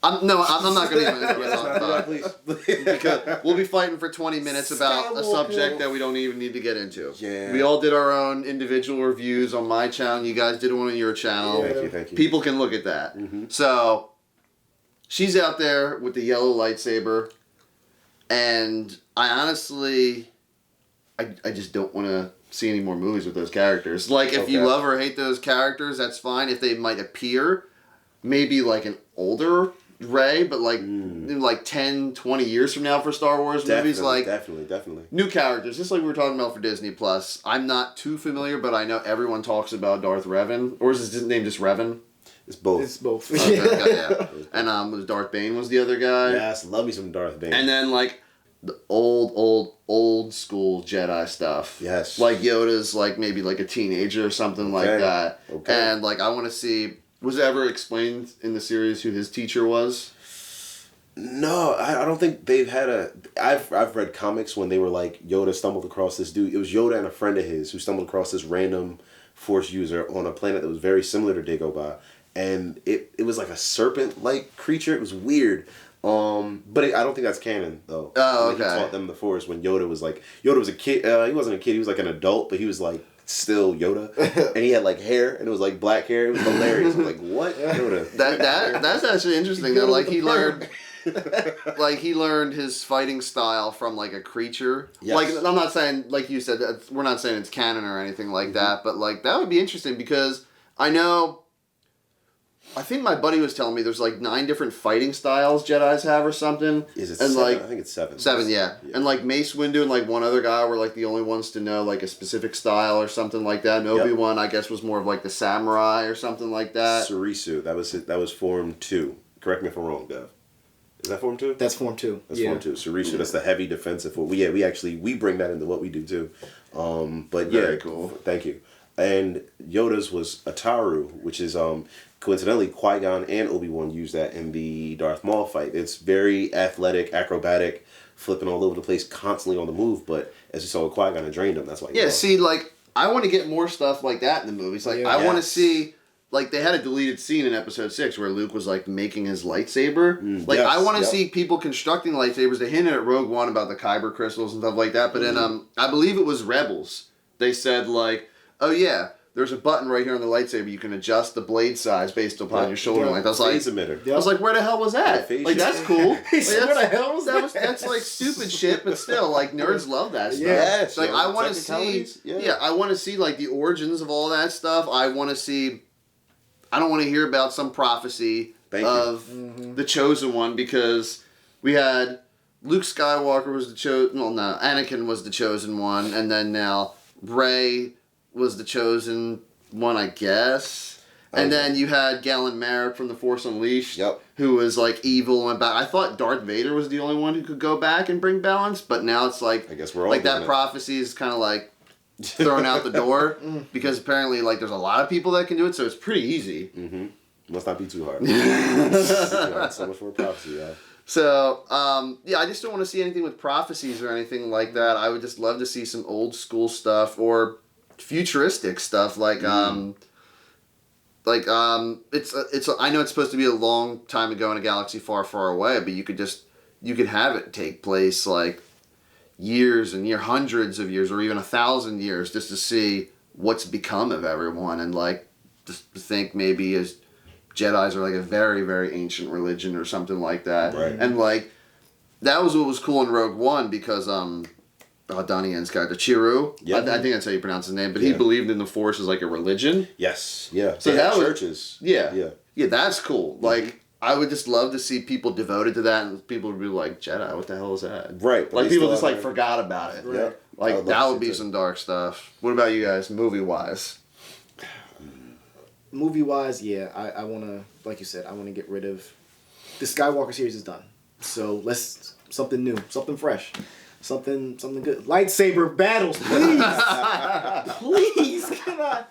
A: I'm not going to even talk about it. Because we'll be fighting for 20 minutes about a subject that we don't even need to get into.
C: Yeah.
A: We all did our own individual reviews on my channel. You guys did one on your channel.
C: Yeah. Thank you.
A: People can look at that. Mm-hmm. So, she's out there with the yellow lightsaber. And I honestly, I just don't want to see any more movies with those characters. Like, if you love or hate those characters, that's fine. If they might appear, maybe like an older Rey, but like in like 10, 20 years from now for Star Wars movies, like
C: definitely
A: new characters, just like we were talking about for Disney Plus. I'm not too familiar, but I know everyone talks about Darth Revan, or is his name just Revan?
C: It's both.
B: It's both.
A: Okay, yeah. And Darth Bane was the other guy.
C: Yes, love me some Darth Bane.
A: And then like the old school Jedi stuff.
C: Yes.
A: Like Yoda's like maybe like a teenager or something like that. Okay. And like I want to see. Was it ever explained in the series who his teacher was?
C: No, I don't think they've had a... I've read comics when they were like, Yoda stumbled across this dude. It was Yoda and a friend of his who stumbled across this random Force user on a planet that was very similar to Dagobah. And it was like a serpent-like creature. It was weird. But I don't think that's canon, though.
A: Oh, okay.
C: He taught them the Force when Yoda was a kid. He wasn't a kid. He was like an adult, but he was like... still Yoda, and he had like hair, and it was like black hair. It was hilarious. I was like, what? Yoda.
A: That's actually interesting though. Like he learned his fighting style from like a creature. Yes. Like I'm not saying, like you said, we're not saying it's canon or anything like that, but like that would be interesting because I think my buddy was telling me there's like 9 different fighting styles Jedis have or something.
C: Is it
A: and
C: 7?
A: like,
C: I think it's 7.
A: 7, yeah. And like Mace Windu and like one other guy were like the only ones to know like a specific style or something like that. And Obi-Wan, I guess, was more of like the samurai or something like that.
C: Surisu, that was Form 2. Correct me if I'm wrong, Dev. Is that Form 2?
B: That's Form 2.
C: That's Form 2. Surisu, that's the heavy defensive form. We bring that into what we do too. But yeah,
A: very cool.
C: Thank you. And Yoda's was Ataru, which is coincidentally Qui-Gon and Obi-Wan used that in the Darth Maul fight. It's very athletic, acrobatic, flipping all over the place, constantly on the move. But as you saw with Qui-Gon, it drained him. That's why.
A: Yeah, see, like I want to get more stuff like that in the movies. Like I want to see. Like, they had a deleted scene in Episode 6 where Luke was, like, making his lightsaber. I want to see people constructing lightsabers. They hinted at Rogue One about the Kyber crystals and stuff like that. But then, I believe it was Rebels. They said, like, oh, yeah, there's a button right here on the lightsaber. You can adjust the blade size based upon your shoulder length. I was like, I was like, where the hell was that? Like, that's cool. Like,
B: where the hell was that?
A: That's, like, stupid shit, but still, like, nerds love that stuff.
C: Yes.
A: Like, I want to see, I want to see, like, the origins of all that stuff. I want to see... I don't want to hear about some prophecy of the Chosen One because we had Luke Skywalker was the chosen. Well, no, Anakin was the chosen one, and then now Rey was the chosen one, I guess. And then you had Galen Marek from The Force Unleashed, who was like evil and went back. I thought Darth Vader was the only one who could go back and bring balance, but now it's like,
C: I guess we're all
A: like that prophecy is kind of like thrown out the door because apparently like there's a lot of people that can do it, so it's pretty easy.
C: Must not be too hard. So much more prophecy, yeah.
A: So, I just don't want to see anything with prophecies or anything like that. I would just love to see some old school stuff or futuristic stuff like, I know it's supposed to be a long time ago in a galaxy far, far away, but you could have it take place like years and hundreds of years or even 1,000 years just to see what's become of everyone and like just to think maybe as Jedis are like a very, very ancient religion or something like that.
C: Right.
A: And like that was what was cool in Rogue One because Donnie Yen's character, Chiru, I think that's how you pronounce his name, but he believed in the Force as like a religion.
C: Yes, yeah.
A: So that was,
C: churches.
A: Yeah, that's cool. Like I would just love to see people devoted to that, and people would be like, Jedi, what the hell is that?
C: Right.
A: Like people just like forgot about it.
C: Right.
A: Like that would be some dark stuff. What about you guys, movie wise?
B: Movie wise, yeah, I want to, like you said, I want to get rid of the Skywalker series is done. So let's something new, something fresh, something good. Lightsaber battles, please, please, can I?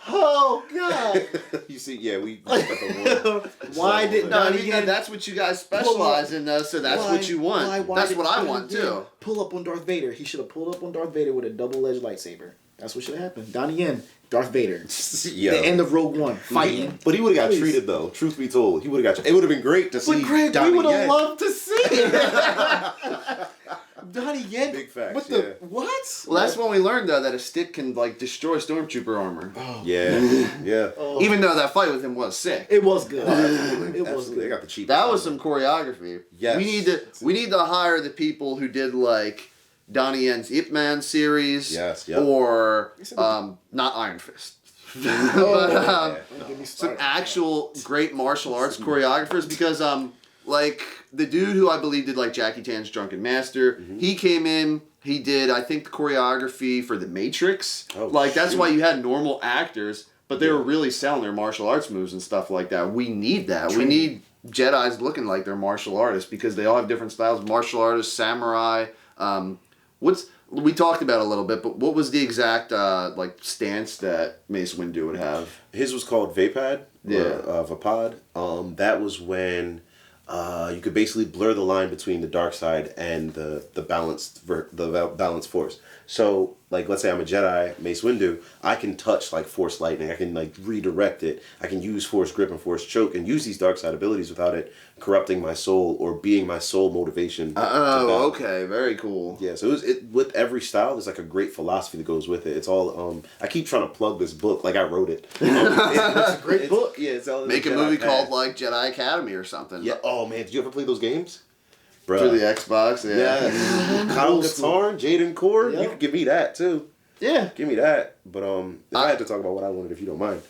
B: Oh God!
C: You see, yeah, we got the one.
B: Why didn't Donnie Yen?
A: That's what you guys specialize in, though. So that's what you want. That's what I want too.
B: Pull up on Darth Vader. He should have pulled up on Darth Vader with a double-edged lightsaber. That's what should have happened. Donnie Yen, Darth Vader.
C: Yeah.
B: The end of Rogue One, fighting.
C: But he would have got treated though. Truth be told, he would have got. It would have been great to see.
B: But Greg,
C: Donnie
B: we would have
C: Yen.
B: loved to see it. Donnie Yen.
C: Big facts.
B: What the what?
A: Well, that's when we learned though that a stick can like destroy stormtrooper armor.
B: Oh.
C: Yeah.
B: Oh.
A: Even though that fight with him was sick.
B: It was good.
C: Absolutely.
B: It was
C: Absolutely. They
B: good.
C: got the cheap.
A: That was some choreography.
C: Yes.
A: We need to hire the people who did like Donnie Yen's Ip Man series.
C: Yes. Yep.
A: Or not Iron Fist. But some actual great martial arts choreographers because like the dude who I believe did like Jackie Chan's Drunken Master, he came in, he did I think the choreography for The Matrix.
C: Oh,
A: like that's why you had normal actors, but they were really selling their martial arts moves and stuff like that. We need that. We need Jedis looking like they're martial artists because they all have different styles. Martial artists, samurai. We talked about it a little bit, but what was the exact like stance that Mace Windu would have?
C: His was called Vapad.
A: Yeah.
C: Vapad. That was when you could basically blur the line between the dark side and the balanced force. So, like, let's say I'm a Jedi, Mace Windu, I can touch, like, Force Lightning. I can, like, redirect it. I can use Force Grip and Force Choke and use these dark side abilities without it corrupting my soul or being my sole motivation.
A: Oh, okay. Very cool.
C: Yeah, so with every style, there's, like, a great philosophy that goes with it. It's all, I keep trying to plug this book like I wrote it.
B: It's a great book.
C: Yeah, it's all
A: Make a movie called, like, Jedi Academy or something.
C: Yeah. Oh, man, did you ever play those games? Bruh.
A: For the Xbox, yeah.
C: Kyle Katarn, Jaden Cord,
B: Yep.
C: you could give me that too.
A: Yeah.
C: Give me that. But if I had to talk about what I wanted, if you don't mind,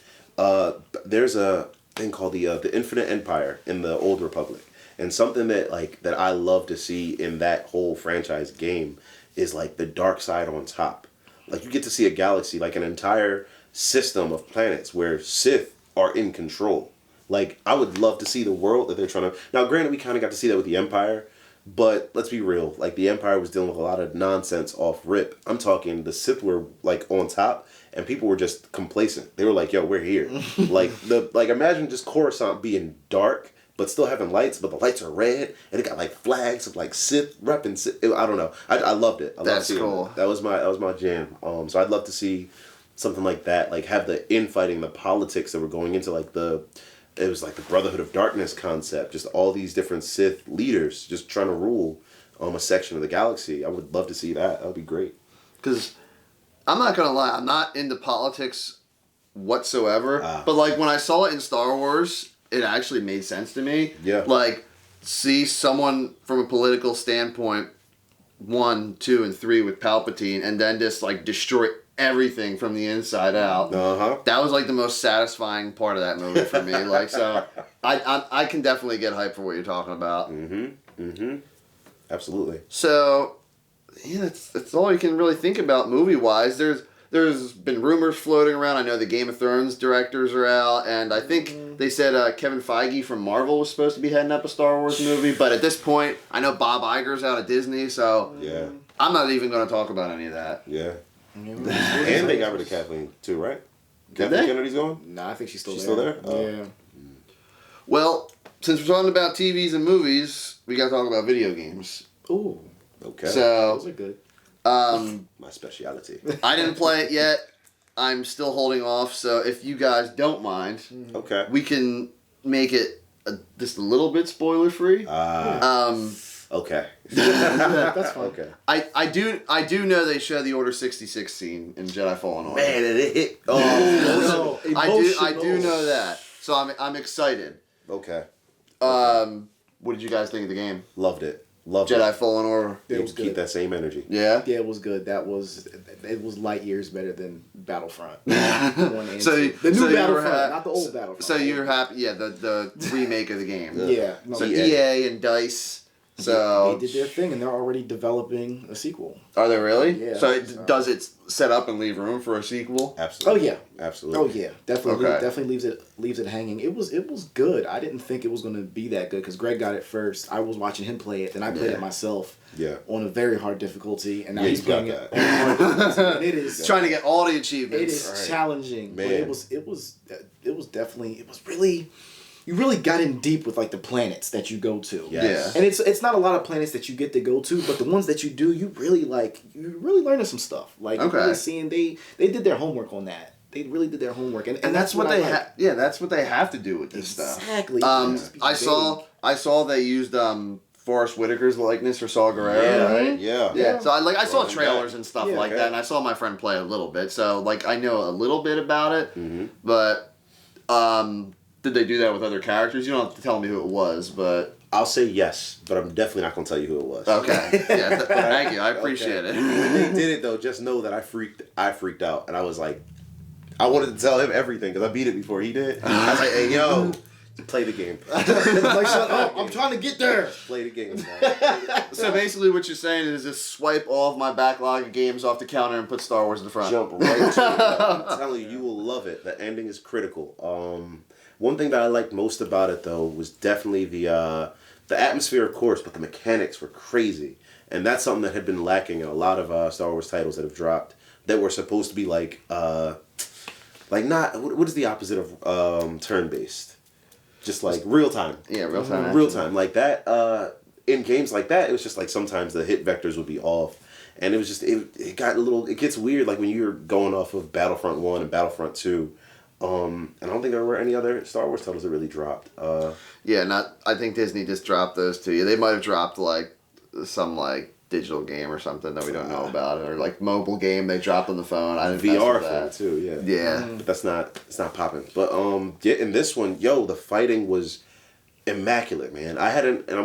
C: there's a thing called the Infinite Empire in the Old Republic, and something that I love to see in that whole franchise game is like the dark side on top. Like you get to see a galaxy, like an entire system of planets where Sith are in control. Like I would love to see the world that they're trying to. Now, granted, we kind of got to see that with the Empire. But let's be real, like the Empire was dealing with a lot of nonsense off rip. I'm talking the Sith were like on top and people were just complacent. They were like, yo, we're here. Imagine just Coruscant being dark but still having lights, but the lights are red and it got like flags of like Sith repping Sith. I don't know. I loved it.
A: That's cool.
C: That was my jam. So I'd love to see something like that, like have the infighting, the politics that were going into like it was like the Brotherhood of Darkness concept. Just all these different Sith leaders just trying to rule a section of the galaxy. I would love to see that. That would be great.
A: Because I'm not going to lie, I'm not into politics whatsoever. But like when I saw it in Star Wars, it actually made sense to me.
C: Yeah.
A: Like see someone from a political standpoint, 1, 2, and 3 with Palpatine, and then just like destroy everything from the inside out. That was like the most satisfying part of that movie for me. Like so, I can definitely get hyped for what you're talking about.
C: Absolutely.
A: So, yeah, that's all you can really think about movie-wise. There's been rumors floating around. I know the Game of Thrones directors are out, and I think they said Kevin Feige from Marvel was supposed to be heading up a Star Wars movie. But at this point, I know Bob Iger's out of Disney, so
C: Yeah.
A: I'm not even going to talk about any of that.
C: Yeah. And they got rid of Kathleen too, right? Kathleen Kennedy's gone?
B: No, I think she's still
C: She's
B: there.
C: still there? Oh.
B: Yeah.
A: Well, since we're talking about TVs and movies, we got to talk about video games.
B: Ooh.
C: Okay.
A: So,
B: Those are good.
C: My speciality.
A: I didn't play it yet. I'm still holding off, so if you guys don't mind,
C: Okay.
A: we can make it just a little bit spoiler-free.
C: Okay.
B: That's fine.
C: Okay.
A: I do know they show the Order 66 scene in Jedi Fallen Order.
C: Man, it hit. Oh.
B: No,
A: I do know that. So I'm excited.
C: Okay.
A: What did you guys think of the game?
C: Loved it. Loved
A: Jedi
C: it.
A: Fallen Order.
B: It was
C: Keep
B: good.
C: that same energy.
A: Yeah.
B: Yeah, it was good. It was light years better than Battlefront. One and
A: So
B: two. The new
A: so you were
B: Battlefront, not the old Battlefront.
A: So you're happy? Yeah, the remake of the game.
B: Yeah. No,
A: So
B: they
A: EA and DICE. So
B: did their thing, and they're already developing a sequel.
A: are they really?
B: Yeah.
A: So does it set up and leave room for a sequel?
C: Absolutely.
B: Oh, yeah.
C: Absolutely.
B: Oh yeah, definitely.
A: Okay.
B: Definitely leaves it hanging. It was good. I didn't think it was going to be that good because Greg got it first. I was watching him play it, then I played it myself.
C: Yeah.
B: On a very hard difficulty, and now
C: Yeah,
B: he's
C: you got
B: playing it
C: that.
B: on a hard difficulty. And it is
A: Trying to get all the
B: It
A: achievements.
B: is challenging,
C: Man.
B: but it was really, you really got in deep with like the planets that you go to.
C: Yes.
B: And it's not a lot of planets that you get to go to, but the ones that you do, you're really learning some stuff. Like you're really seeing they did their homework on that. They really did their homework, and
A: that's what they
B: I like.
A: have. Yeah, that's what they have to do with this stuff.
B: Exactly.
A: I saw they used Forrest Whitaker's likeness for Saw Gerrera,
C: Yeah.
A: right?
C: Yeah.
A: Yeah, so I saw
C: Running
A: trailers
C: back.
A: and stuff
B: Yeah.
A: like that, and I saw my friend play a little bit, so like I know a little bit about it.
C: Mm-hmm.
A: But did they do that with other characters? You don't have to tell me who it was, but
C: I'll say yes, but I'm definitely not going to tell you who it was.
A: okay, yeah, thank you, I appreciate
C: When
A: it.
C: they did it though, just know that I freaked out, and I was like, I wanted to tell him everything because I beat it before he did. I was like, hey yo, play the game.
B: like, shut up! I'm trying to get there.
C: Play the game.
A: So basically, what you're saying is just swipe all of my backlog of games off the counter and put Star Wars in the front.
C: Jump right to it. I'm telling you, you will love it. The ending is critical. One thing that I liked most about it though was definitely the atmosphere, of course, but the mechanics were crazy, and that's something that had been lacking in a lot of Star Wars titles that have dropped that were supposed to be like not what is the opposite of turn based, just like real time.
A: Yeah, real time.
C: Real time like that. In games like that, it was just like sometimes the hit vectors would be off, and it was just it got a little. It gets weird like when you're going off of Battlefront 1 and Battlefront 2. And I don't think there were any other Star Wars titles that really dropped.
A: Yeah, I think Disney just dropped those to you. They might have dropped like some like digital game or something that we don't know about, or like mobile game they dropped on the phone. I didn't mess
C: VR
A: with
C: thing
A: that
C: too, yeah.
A: Yeah.
C: But it's not popping. But yeah, in this one, the fighting was immaculate, man.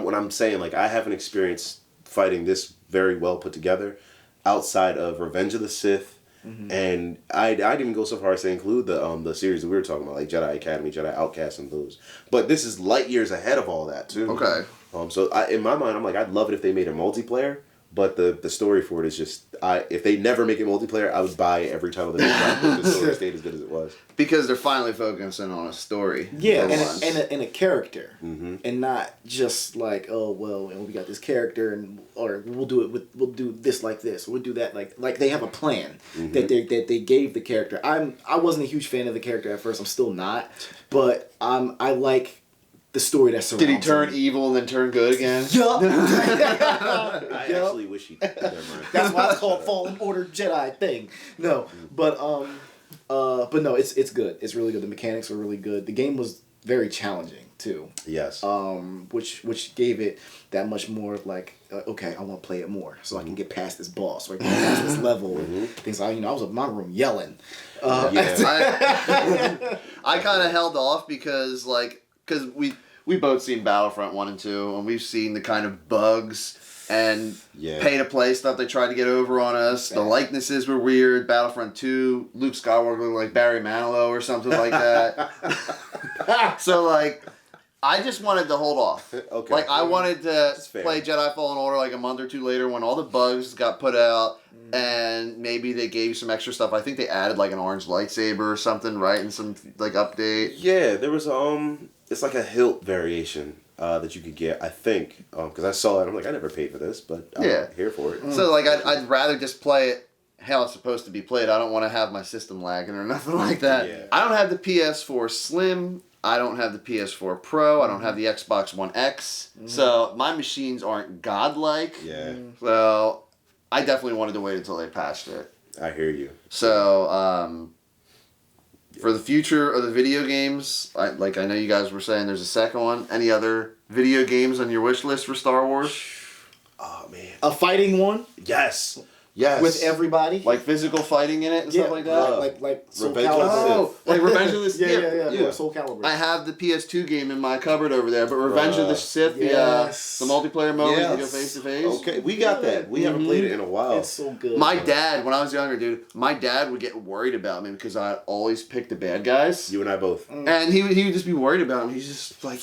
C: When I'm saying like I haven't experienced fighting this very well put together outside of Revenge of the Sith. Mm-hmm. And I'd even go so far as to include the series that we were talking about, like Jedi Academy, Jedi Outcast, and those. But this is light years ahead of all that too.
A: Okay.
C: So in my mind, I'm like, I'd love it if they made a multiplayer. But the story for it is just, if they never make it multiplayer, I would buy every title that they drop if the story stayed as good as it was.
A: Because they're finally focusing on a story.
B: Yeah,
A: for once.
B: and a character,
C: Mm-hmm.
B: and not just like, oh well, and we got this character, or we'll do this like this, we'll do that like they have a plan that they gave the character. I wasn't a huge fan of the character at first. I'm still not, but I like the story that surrounds
A: Did he turn
B: him.
A: evil and then turn good again?
B: Yup.
C: I actually wish he. Never mind.
B: That's why it's called Fallen Order Jedi thing. No, but no, it's good. It's really good. The mechanics are really good. The game was very challenging too.
C: Yes.
B: Which gave it that much more like, okay, I want to play it more so I can get past this boss, or I can get past this level. And things like, I was in my room yelling.
A: I kind of held off because we both seen Battlefront 1 and 2, and we've seen the kind of bugs and pay-to-play stuff they tried to get over on us. The likenesses were weird. Battlefront 2, Luke Skywalker looked like Barry Manilow or something like that. So, like, I just wanted to hold off.
C: Okay.
A: Like, I wanted to
C: fair.
A: play Jedi Fallen Order like a month or two later when all the bugs got put out, and maybe they gave you some extra stuff. I think they added like an orange lightsaber or something, right? And some like update.
C: Yeah, there was it's like a hilt variation that you could get. I think because I saw it, I'm like, I never paid for this, but I'm here for it.
A: So like, I'd rather just play it how it's supposed to be played. I don't want to have my system lagging or nothing like that.
C: Yeah.
A: I don't have the PS4 Slim. I don't have the PS4 Pro. I don't have the Xbox One X. So my machines aren't godlike.
C: Yeah.
A: So I definitely wanted to wait until they patched it.
C: I hear you.
A: So for the future of the video games, I know you guys were saying there's a second one. Any other video games on your wish list for Star Wars?
C: Oh man.
B: A fighting one
C: Yes.
B: with everybody.
A: Like physical fighting in it and stuff like that?
B: Like Soul
C: Revenge of the
B: Calibur.
C: Sith.
A: Like Revenge of the Sith.
B: Yeah. Soul Calibur.
A: I have the PS2 game in my cupboard over there, but Revenge of the Sith,
B: yes.
A: the multiplayer mode,
C: Yes.
A: you go face to face.
C: Okay, we got that. We haven't played it in a while.
B: It's so good.
A: My dad, when I was younger, dude, my dad would get worried about me because I always picked the bad guys.
C: You and I both.
A: And he would just be worried about me. He's just like,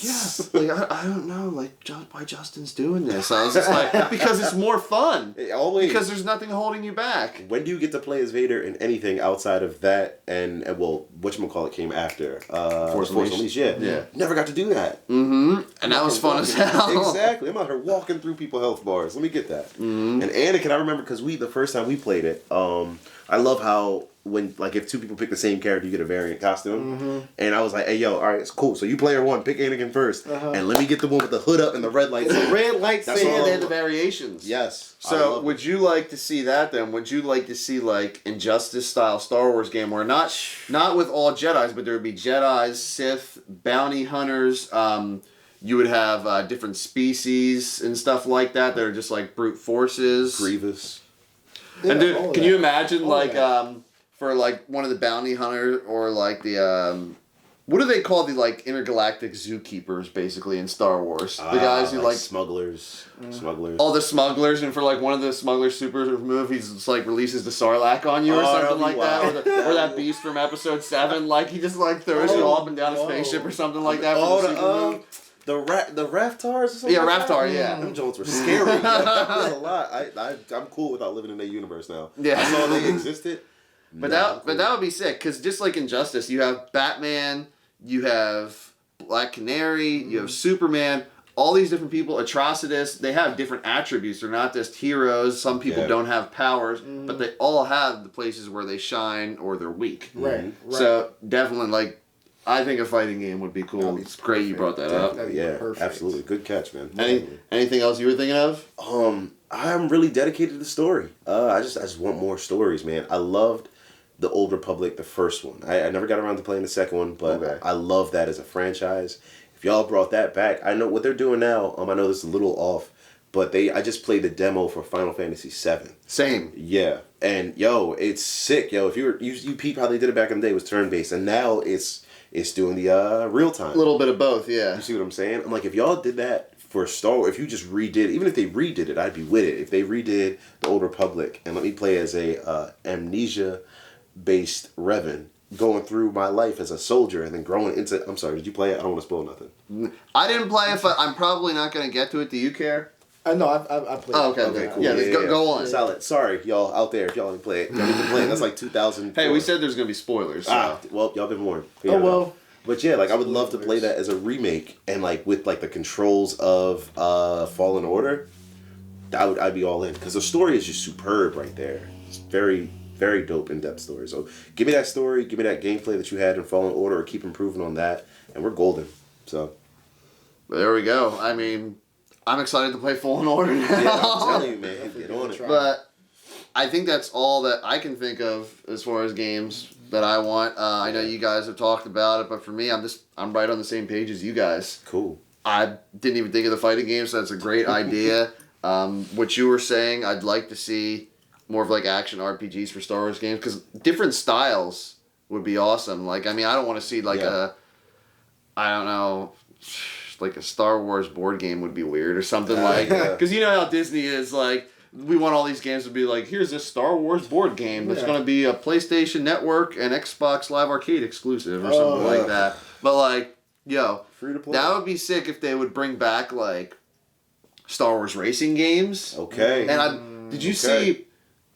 A: I don't know, like, why Justin's doing this. I was just like, because it's more fun.
C: Always.
A: Because there's nothing holding you back.
C: When do you get to play as Vader in anything outside of that and well, whatchamacallit came after?
A: Force
C: Unleashed. Yeah. Never got to do that.
A: Mm-hmm. And that was fun as hell.
C: Exactly. I'm out here walking through people's health bars. Let me get that. Mm-hmm. And Anakin, I remember because the first time we played it, I love how when like if two people pick the same character, you get a variant costume. Mm-hmm. And I was like, hey yo, all right, it's cool. So you player one, pick Anakin first, and let me get the one with the hood up and the red lights.
B: The red lights.
A: That's all. They had the variations.
C: Yes.
A: So would you like to see that then? Would you like to see like Injustice style Star Wars game where not with all Jedis, but there would be Jedis, Sith, bounty hunters. You would have different species and stuff like that that are just like brute forces.
C: Grievous.
A: And dude, can you imagine like for like one of the bounty hunters or like the what do they call the like intergalactic zookeepers basically in Star Wars? The guys who like
C: smugglers.
A: All the smugglers, and for like one of the smugglers super move, he's just like releases the Sarlacc on you or something like that, or that beast from Episode 7, like he just like throws you all up and down a spaceship or something like that.
C: The Raftars or something?
A: Yeah,
C: like
A: Raftar,
C: that?
A: yeah.
C: Them Jones were scary. There's a lot. I'm cool without living in their universe now.
A: Yeah.
C: I saw they existed.
A: But that would be sick, because just like Injustice, you have Batman, you have Black Canary, you have Superman, all these different people, Atrocitus, they have different attributes. They're not just heroes. Some people don't have powers, but they all have the places where they shine or they're weak.
B: Right.
A: So definitely, like, I think a fighting game would be cool. It's great you brought that up.
C: Yeah,
B: perfect.
C: absolutely. Good catch, man.
A: Anything else you were thinking of?
C: I'm really dedicated to the story. I just want more stories, man. I loved the Old Republic, the first one. I never got around to playing the second one, but I love that as a franchise. If y'all brought that back, I know what they're doing now. I know this is a little off, but I just played the demo for Final Fantasy VII.
A: Same.
C: Yeah, and yo, it's sick, yo. If you peep how they did it back in the day, it was turn based, and now it's doing the real time.
A: A little bit of both, yeah.
C: You see what I'm saying? I'm like, if y'all did that for Star Wars, if you just redid it, even if they redid it, I'd be with it. If they redid the Old Republic and let me play as a amnesia-based Revan, going through my life as a soldier and then growing into... I'm sorry, did you play it? I don't want to spoil nothing.
A: I didn't play it, but I'm probably not going to get to it. Do you care?
B: No, I played it.
A: Oh, okay, cool. Yeah, go on.
C: Solid. Sorry, y'all out there, if y'all didn't play it. Y'all need to play it. That's like 2000.
A: Hey, we said there's going to be spoilers. So.
C: Well, y'all been warned.
B: Oh, well...
C: But yeah, like I would love to play that as a remake and like with like the controls of Fallen Order. I'd be all in because the story is just superb right there. It's very, very dope in-depth story. So give me that story, give me that gameplay that you had in Fallen Order, or keep improving on that, and we're golden. So
A: there we go. I mean, I'm excited to play Fallen Order now.
C: Yeah, I'm telling you, man, get on it.
A: But I think that's all that I can think of as far as games that I want. I know you guys have talked about it, but for me, I'm right on the same page as you guys.
C: Cool.
A: I didn't even think of the fighting game, so that's a great idea. What you were saying, I'd like to see more of like action RPGs for Star Wars games, because different styles would be awesome. Like, I mean, I don't want to see like I don't know, like a Star Wars board game would be weird or something like that. Because you know how Disney is, like, we want all these games to be like, here's this Star Wars board game that's going to be a PlayStation Network and Xbox Live Arcade exclusive or something like that. But like, Yo,
C: Free to play.
A: that would be sick if they would bring back like Star Wars racing games.
C: Okay.
A: And did you see?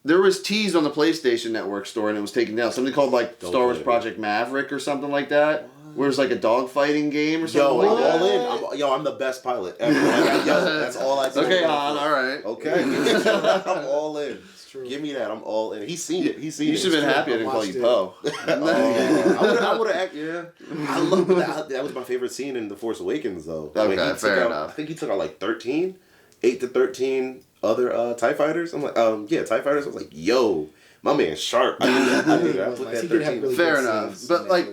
A: There was teased on the PlayStation Network store, and it was taken down. Something called like Star Wars Project Maverick or something like that. Where it's like a dogfighting game or something like that.
C: I'm all in. I'm the best pilot ever. That's all I do.
A: Okay, Han, all right.
C: Okay. I'm all in. True. Give me that. I'm all in. He's seen it.
A: You should have been happy I didn't call you Poe.
C: I would have. Yeah. I love that. That was my favorite scene in The Force Awakens, though.
A: Okay, fair enough.
C: I think he took out like 8 to 13 other TIE fighters. I'm like, TIE fighters. I was like, yo, my man's sharp. I did that. I put that 13.
A: Fair enough. But like,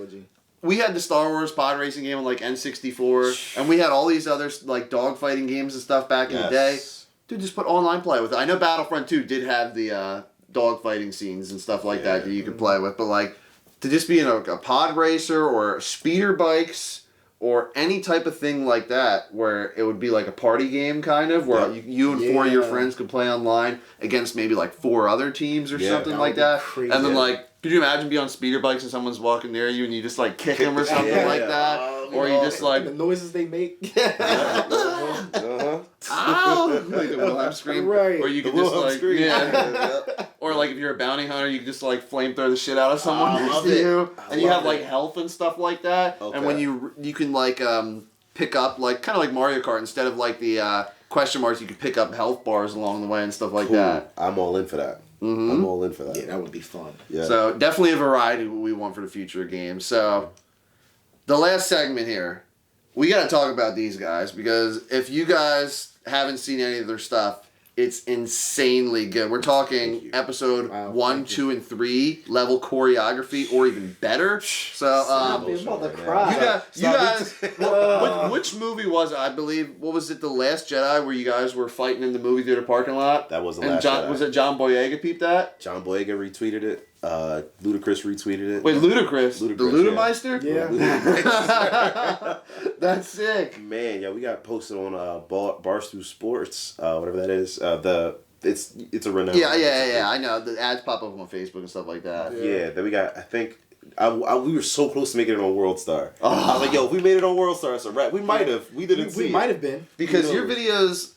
A: we had the Star Wars pod racing game on like N64, and we had all these other like dogfighting games and stuff back in the day. Dude, just put online play with it. I know Battlefront 2 did have the dogfighting scenes and stuff like that you could play with, but like to just be in a pod racer or speeder bikes or any type of thing like that where it would be like a party game kind of where you and 4 of your friends could play online against maybe like 4 other teams or something like that. Crazy. And then like, could you imagine being on speeder bikes and someone's walking near you and you just like kick them or something like that? Or you just like...
B: The noises they make.
A: Ow! Like the Wilhelm scream.
B: Right.
A: Or you could just like... Yeah. Or like if you're a bounty hunter, you could just like flamethrow the shit out of someone next to you. And you have like health and stuff like that. Okay. And when you can like pick up like kind of like Mario Kart instead of like the question marks, you could pick up health bars along the way and stuff like that.
C: I'm all in for that.
A: Mm-hmm.
C: I'm all in for that.
B: Yeah, that would be fun.
C: Yeah.
A: So definitely a variety we want for the future of games. So the last segment here, we got to talk about these guys because if you guys haven't seen any of their stuff, it's insanely good. We're talking episode 1, 2, and 3 level choreography, or even better. So,
B: I'm about to cry.
A: you guys, which movie was it? I believe, what was it, The Last Jedi, where you guys were fighting in the movie theater parking lot?
C: That was The Last Jedi.
A: Was it John Boyega peeped that?
C: John Boyega retweeted it. Ludacris retweeted it.
A: Wait, Ludacris? The Ludameister?
C: Yeah.
A: That's sick.
C: Man, yeah, we got posted on Barstool Sports, whatever that is. It's a renowned.
A: Yeah. I know the ads pop up on Facebook and stuff like that.
C: Yeah. Then we got. I think we were so close to making it on World Star. I was like, yo, if we made it on World Star, it's a wrap. We might have. We didn't.
B: We might have been
A: because your videos.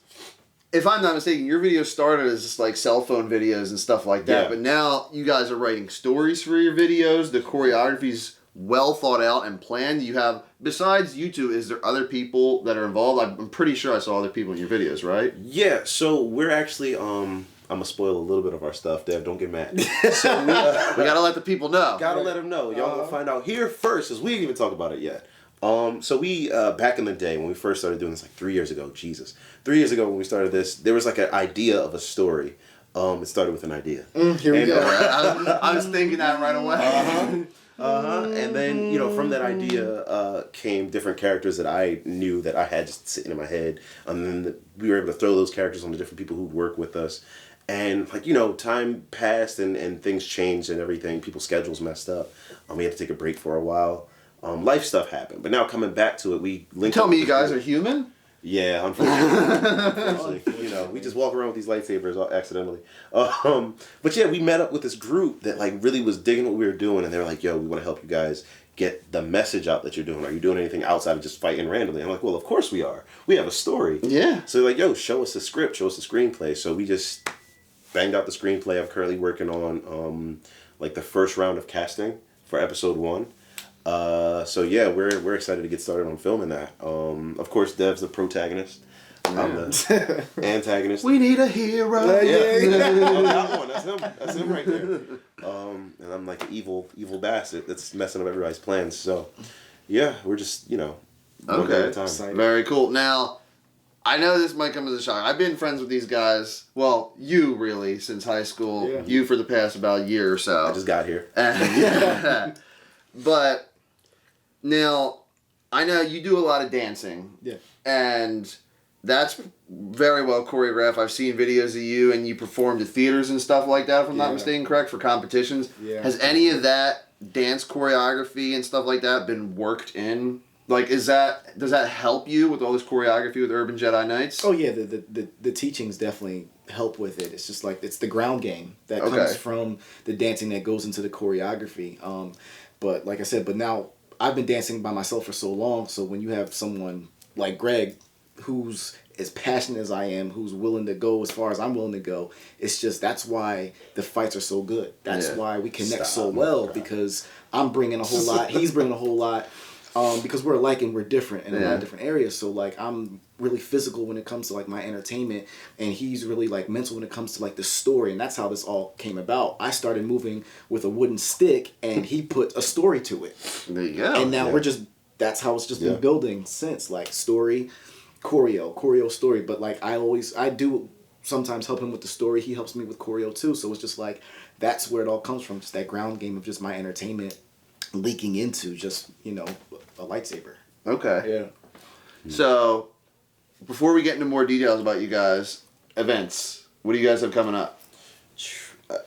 A: If I'm not mistaken, your videos started as just like cell phone videos and stuff like that. Yeah. But now you guys are writing stories for your videos. The choreography's well thought out and planned. You have, besides you two, is there other people that are involved? I'm pretty sure I saw other people in your videos, right?
C: Yeah, so we're actually, I'm going to spoil a little bit of our stuff, Dev. Don't get mad. So
A: we got to let the people know.
C: Got to let them know. Y'all going to find out here first, because we didn't even talk about it yet. So we, back in the day when we first started doing this, like 3 years ago, 3 years ago when we started this, there was like an idea of a story. It started with an idea.
B: Here we go.
A: I was thinking that right away.
C: And then, from that idea came different characters that I knew that I had just sitting in my head. And then we were able to throw those characters on the different people who'd work with us. And, time passed and things changed and everything. People's schedules messed up. We had to take a break for a while. Life stuff happened. But now coming back to it, we linked
A: Tell me you guys are human?
C: Yeah, unfortunately. We just walk around with these lightsabers accidentally. But yeah, we met up with this group that like really was digging what we were doing, and they were like, "Yo, we want to help you guys get the message out that you're doing. Are you doing anything outside of just fighting randomly?" I'm like, "Well, of course we are. We have a story."
A: Yeah.
C: So they're like, "Yo, show us the script, show us the screenplay." So we just banged out the screenplay. I'm currently working on like the first round of casting for episode 1. So yeah, we're excited to get started on filming that. Of course, Dev's the protagonist. Yeah. I'm the antagonist.
A: We need a hero.
C: That one. That's him right there. And I'm like an evil bastard that's messing up everybody's plans. So yeah, we're just one day at a time.
A: Very cool. Now, I know this might come as a shock. I've been friends with these guys. Well, you really since high school. Yeah. You for the past about a year or so.
C: I just got here.
A: But now, I know you do a lot of dancing.
B: Yeah.
A: And that's very well choreographed. I've seen videos of you and you performed at theaters and stuff like that, if I'm not mistaken, correct, for competitions.
B: Yeah.
A: Has any of that dance choreography and stuff like that been worked in? Like, does that help you with all this choreography with Urban Jedi Knights?
B: Oh yeah, the teachings definitely help with it. It's just like it's the ground game that comes from the dancing that goes into the choreography. But like I said, now I've been dancing by myself for so long. So when you have someone like Greg, who's as passionate as I am, who's willing to go as far as I'm willing to go, it's just that's why the fights are so good. That's why we connect so well, because I'm bringing a whole lot, he's bringing a whole lot, because we're alike and we're different in a lot of different areas. So like I'm really physical when it comes to like my entertainment, and he's really like mental when it comes to like the story, and that's how this all came about. I started moving with a wooden stick, and he put a story to it.
A: There you go.
B: And now we're just, that's how it's just been building since, like story, choreo story. But like I do sometimes help him with the story. He helps me with choreo too. So it's just like, that's where it all comes from. Just that ground game of just my entertainment leaking into just, you know, a lightsaber.
A: Okay.
B: Yeah.
A: So, before we get into more details about you guys, events. What do you guys have coming up?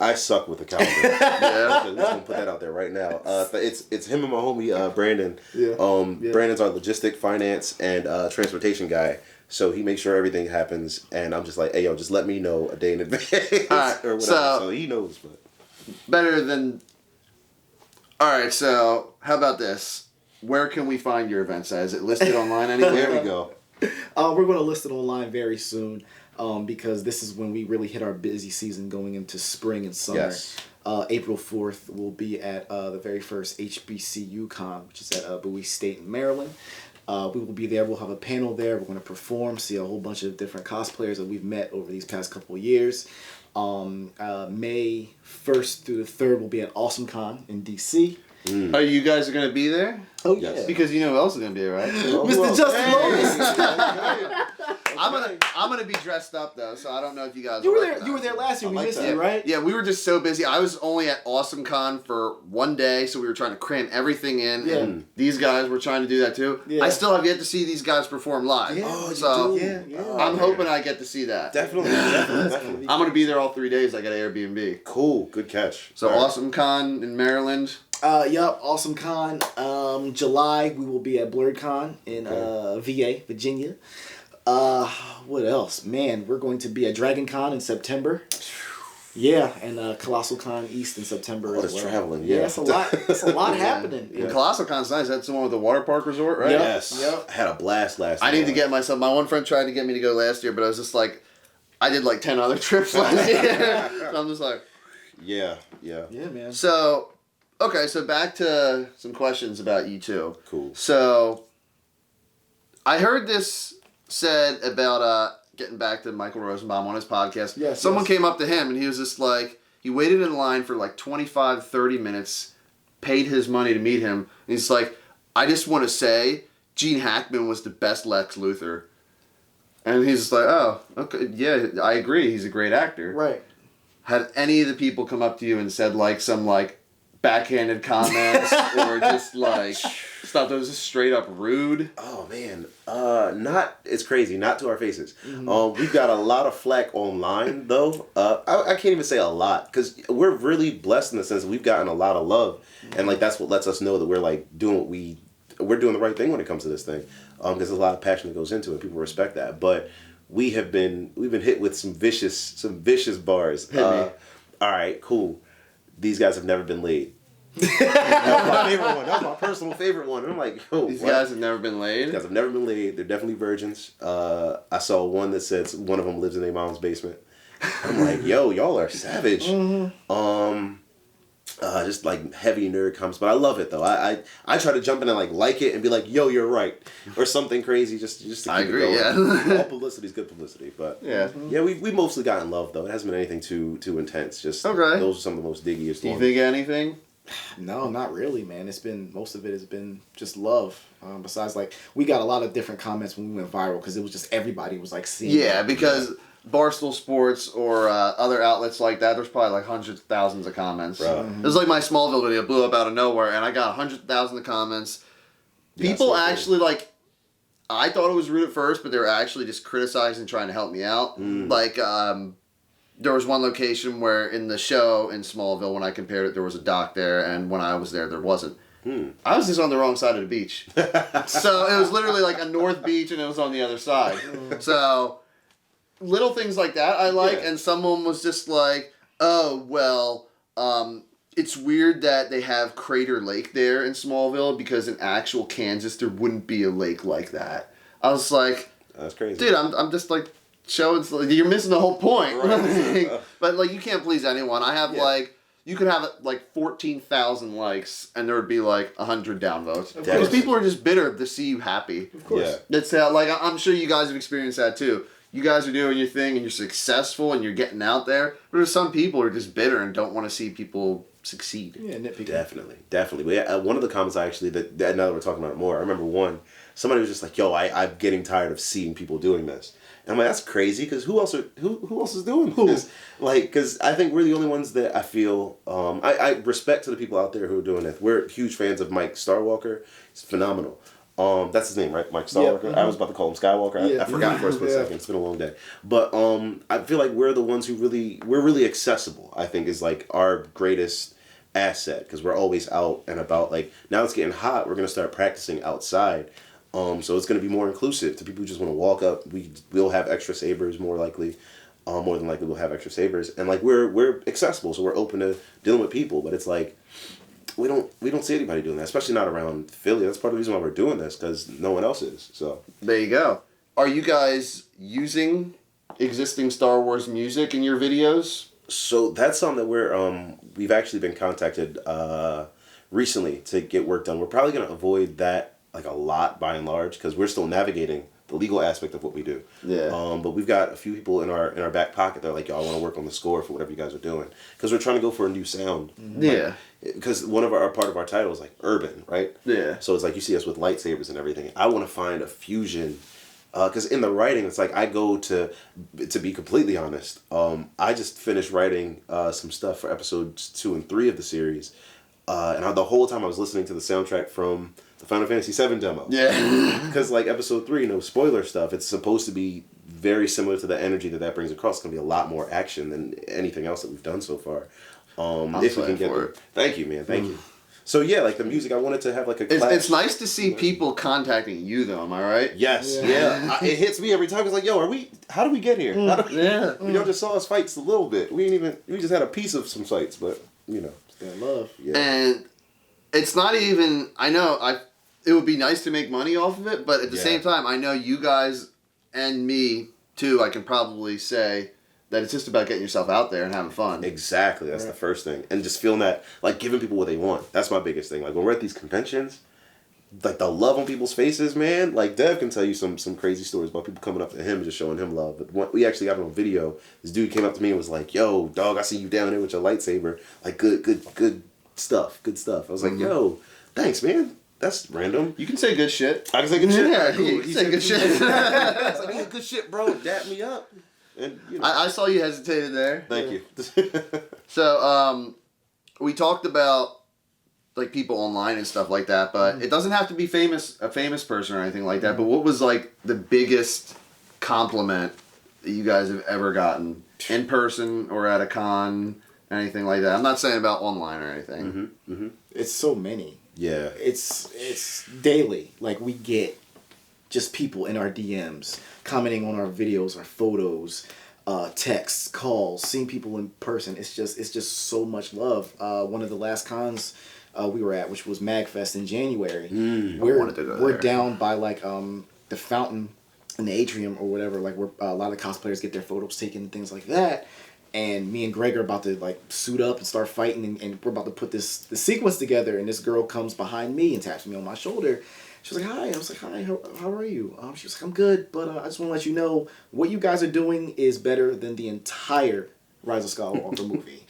C: I suck with the calendar. I'm just gonna put that out there right now. It's him and my homie Brandon. Brandon's our logistic, finance, and transportation guy. So he makes sure everything happens, and I'm just like, hey yo, just let me know a day in advance or whatever. So he knows. But
A: better than. All right. So how about this? Where can we find your events at? Is it listed online anywhere?
C: There we go.
B: We're going to list it online very soon, because this is when we really hit our busy season going into spring and summer.
C: Yes.
B: April 4th, we'll be at the very first HBCU Con, which is at Bowie State in Maryland. We will be there. We'll have a panel there. We're going to perform, see a whole bunch of different cosplayers that we've met over these past couple of years. May 1st through the 3rd, we'll be at Awesome Con in DC.
A: Are you guys going to be there?
B: Oh,
C: Yes.
B: yeah.
A: Because you know who else is going to be there, right?
B: Mr. Justin Lomas.
A: I'm gonna be dressed up though, so I don't know if you guys.
B: You were there last year. We missed it, right?
A: Yeah, we were just so busy. I was only at Awesome Con for one day, so we were trying to cram everything in.
B: Yeah.
A: And these guys were trying to do that too.
B: Yeah.
A: I still have yet to see these guys perform live.
B: Yeah.
C: Oh,
A: so
C: you do?
B: Yeah.
A: I'm hoping I get to see that.
C: Definitely.
A: I'm gonna be there all 3 days. I got an Airbnb.
C: Cool. Good catch.
A: So Awesome Con in Maryland.
B: Yup, Awesome Con. July we will be at BlurredCon in VA, Virginia. What else? Man, we're going to be at Dragon Con in September. Yeah, and Colossal Con East in September as
C: that's
B: well.
C: traveling.
B: Yeah,
C: Yeah,
B: it's a lot. It's a lot happening.
A: And Colossal Con's nice. That's the one with the water park resort, right?
B: Yep.
C: Yes.
B: Yep.
C: I had a blast last
A: I
C: year.
A: need to get myself. My one friend tried to get me to go last year, but I was just like, I did like 10 other trips last year. So I'm just like,
C: Yeah.
B: Yeah, man.
A: so, okay, so back to some questions about you two.
C: Cool.
A: So, I heard this said about getting back to Michael Rosenbaum on his podcast.
B: Yes,
A: Someone
B: yes.
A: came up to him and he was just like, he waited in line for like 25, 30 minutes, paid his money to meet him, and he's like, I just want to say, Gene Hackman was the best Lex Luthor. And he's just like, oh, okay, yeah, I agree, he's a great actor.
B: Right.
A: Had any of the people come up to you and said like some like backhanded comments or just like stuff that was just straight up rude?
C: Oh man, it's crazy. Not to our faces. We've got a lot of flack online though. I can't even say a lot because we're really blessed in the sense that we've gotten a lot of love, and like that's what lets us know that we're like doing we're doing the right thing when it comes to this thing. Because there's a lot of passion that goes into it. People respect that, but we've been hit with some vicious bars.
A: Hit me.
C: All right, cool. These guys have never been laid. That was my favorite one. That was my personal favorite one. And I'm like, yo,
A: These
C: what?
A: guys have never been laid?
C: These guys have never been laid. They're definitely virgins. I saw one that says one of them lives in their mom's basement. I'm like, yo, y'all are savage. Just like heavy nerd comments, but I love it though. I try to jump in and like it and be like, yo, you're right, or something crazy just to keep
A: I agree,
C: it going.
A: yeah.
C: All publicity is good publicity, but
A: Yeah.
C: yeah, we mostly gotten love though. It hasn't been anything too intense. Just
A: Okay.
C: those are some of the most diggiest
A: Do you
C: ones.
A: think anything?
B: No, not really, man. Most of it has been just love. Besides, like, we got a lot of different comments when we went viral because it was just everybody was like seeing.
A: Yeah,
B: it.
A: because Barstool Sports or other outlets like that, there's probably like hundreds of thousands of comments.
C: Right.
A: It was like my Smallville video blew up out of nowhere, and I got 100,000 of comments.
C: Yeah,
A: People
C: so cool.
A: actually like. I thought it was rude at first, but they were actually just criticizing, trying to help me out. Like, there was one location where in the show in Smallville, when I compared it, there was a dock there, and when I was there wasn't. I was just on the wrong side of the beach. So it was literally like a north beach, and it was on the other side. So little things like that I like,
C: Yeah.
A: and someone was just like, oh, well, it's weird that they have Crater Lake there in Smallville because in actual Kansas there wouldn't be a lake like that. I was like,
C: that's crazy,
A: dude. I'm just like showing. You're missing the whole point.
C: Right.
A: But like, you can't please anyone. I have like. You could have like 14,000 likes and there would be like 100 downvotes. Because people are just bitter to see you happy.
B: Of course.
C: Yeah.
A: That's how, like, I'm sure you guys have experienced that too. You guys are doing your thing and you're successful and you're getting out there. But there's some people who are just bitter and don't want to see people succeed.
B: Yeah, nitpicking.
C: Definitely. But yeah, one of the comments I actually, that now that we're talking about it more, I remember somebody was just like, yo, I'm getting tired of seeing people doing this. And I'm like, that's crazy, because who else is doing this? Like, because I think we're the only ones that I feel, I respect to the people out there who are doing it. We're huge fans of Mike Starwalker. He's phenomenal. That's his name, right? Mike Starwalker.
B: Yep.
C: I was about to call him Skywalker.
B: Yeah.
C: I forgot for a split second. It's been a long day. But I feel like we're the ones we're really accessible, I think, is like our greatest asset, because we're always out and about. Like, now it's getting hot, we're going to start practicing outside. So it's going to be more inclusive to people who just want to walk up. We'll have extra sabers, more likely. More than likely we'll have extra sabers. And like, we're accessible, so we're open to dealing with people. But it's like, we don't see anybody doing that, especially not around Philly. That's part of the reason why we're doing this, because no one else is. So
A: there you go. Are you guys using existing Star Wars music in your videos?
C: So that's something that we've actually been contacted recently to get work done. We're probably going to avoid that like a lot by and large, because we're still navigating the legal aspect of what we do.
A: Yeah.
C: But we've got a few people in our back pocket. They're like, yo, I want to work on the score for whatever you guys are doing, because we're trying to go for a new sound.
A: Yeah.
C: Because part of our title is like urban, right?
A: Yeah.
C: So it's like you see us with lightsabers and everything. I want to find a fusion. Because in the writing, it's like I go to be completely honest, I just finished writing some stuff for episodes 2 and 3 of the series. And the whole time I was listening to the soundtrack from the Final Fantasy VII demo.
A: Yeah.
C: Because like episode 3, no spoiler stuff, it's supposed to be very similar to the energy that brings across. It's going to be a lot more action than anything else that we've done so far. If we can get it. Thank you, man. Thank you. So yeah, like the music, I wanted to have like a clash.
A: It's nice to see people contacting you though, am I right?
C: Yes, yeah. It hits me every time. It's like, yo, how do we get here?
A: Yeah.
C: Y'all just saw us fights a little bit. We just had a piece of some fights, but you know.
B: That love.
C: Yeah.
A: And it's not even, it would be nice to make money off of it, but at the same time, I know you guys and me too, I can probably say that it's just about getting yourself out there and having fun.
C: Exactly. That's the first thing. And just feeling that, like, giving people what they want. That's my biggest thing. Like, when we're at these conventions, like, the love on people's faces, man. Like, Dev can tell you some crazy stories about people coming up to him and just showing him love. But we actually got it on video. This dude came up to me and was like, yo, dog, I see you down there with your lightsaber. Like, good stuff. Good stuff. I was like, yo, thanks, man. That's random.
A: You can say good shit.
C: I can say good shit?
A: Yeah,
C: Cool.
A: you can say good shit.
C: It's like, yeah, good shit, bro. Dap me up. And, you know.
A: I saw you hesitated there.
C: Thank you.
A: So, we talked about like people online and stuff like that, but it doesn't have to be a famous person or anything like that. But what was like the biggest compliment that you guys have ever gotten in person or at a con, anything like that? I'm not saying about online or anything.
C: Mm-hmm. Mm-hmm.
B: It's so many.
C: Yeah.
B: It's daily. Like, we get just people in our DMs commenting on our videos, our photos, texts, calls, seeing people in person. It's just so much love. One of the last cons we were at, which was MagFest in January, we're down by like the fountain in the atrium or whatever, like where a lot of cosplayers get their photos taken and things like that. And me and Greg are about to like suit up and start fighting, and we're about to put the sequence together. And this girl comes behind me and taps me on my shoulder. She was like, hi. I was like, hi, how are you? She was like, I'm good, but I just want to let you know what you guys are doing is better than the entire Rise of Skywalker movie.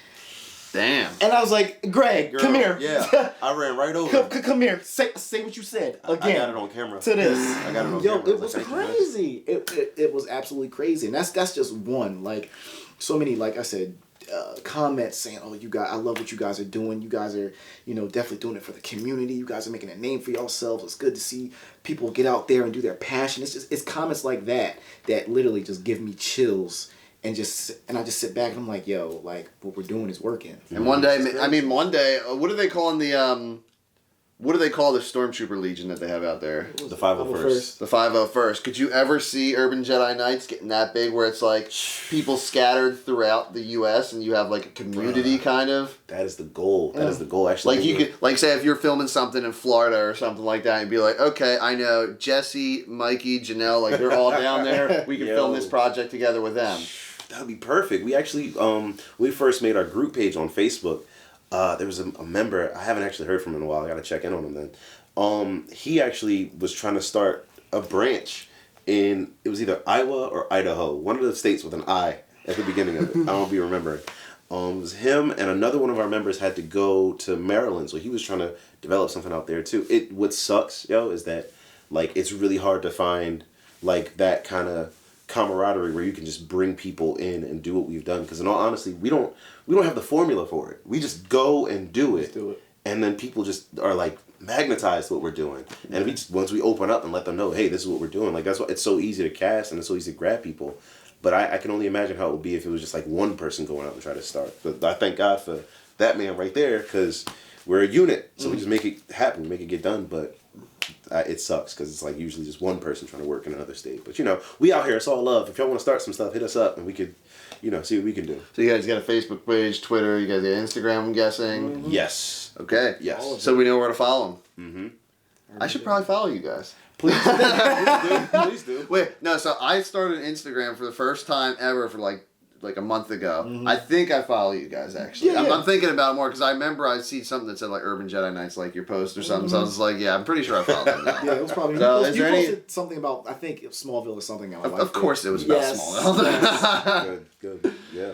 A: Damn.
B: And I was like, Greg, come here.
C: Yeah, I ran right over.
B: Come here. Say what you said again.
C: I got it on camera.
B: To this.
C: I got it on camera.
B: It was crazy. It was absolutely crazy. And that's just one. Like, so many, like I said, comments saying, oh, I love what you guys are doing. You guys are, definitely doing it for the community. You guys are making a name for yourselves. It's good to see people get out there and do their passion. It's comments like that literally just give me chills. And I just sit back and I'm like, yo, like, what we're doing is working.
A: And one day, what are they calling the what do they call the Stormtrooper Legion that they have out there?
C: The 501st.
A: The 501st. Could you ever see Urban Jedi Knights getting that big where it's like people scattered throughout the U.S. and you have like a community kind of?
C: That is the goal. That is the goal. Actually,
A: like you could, like say if you're filming something in Florida or something like that, and be like, okay, I know Jesse, Mikey, Janelle, like they're all down there. We can film this project together with them.
C: That would be perfect. We actually, we first made our group page on Facebook. There was a member, I haven't actually heard from him in a while. I got to check in on him then. He actually was trying to start a branch in, it was either Iowa or Idaho. One of the states with an I at the beginning of it. I don't know if you remember it. It was him and another one of our members had to go to Maryland. So he was trying to develop something out there too. What sucks, is that like it's really hard to find like that kind of camaraderie where you can just bring people in and do what we've done, because in all honesty we don't have the formula for it. We just go and do it, and then people just are like magnetized to what we're doing, and we just, once we open up and let them know, hey, this is what we're doing, like that's why it's so easy to cast and it's so easy to grab people. But I can only imagine how it would be if it was just like one person going out and try to start. But I thank God for that man right there, because we're a unit, so we just make it happen, make it get done. But it sucks because it's like usually just one person trying to work in another state. But we out here, it's all love. If y'all want to start some stuff, hit us up and we could, see what we can do.
A: So you guys got a Facebook page, Twitter, you guys got Instagram, I'm guessing?
C: Mm-hmm. Yes.
A: Okay.
C: Yes.
A: So we know where to follow them.
C: Mm-hmm.
A: I should probably follow you guys.
C: Please do. Please do.
A: Wait, no, so I started Instagram for the first time ever for like a month ago. I think I follow you guys actually.
B: Yeah,
A: I'm thinking about it more because I remember I see something that said like Urban Jedi Knights, like your post or something. So I was like, yeah, I'm pretty sure I followed them now.
B: Yeah, it was probably
A: So
B: you posted something about, I think Smallville or something.
A: Of course it was about Smallville.
C: Good. Yeah.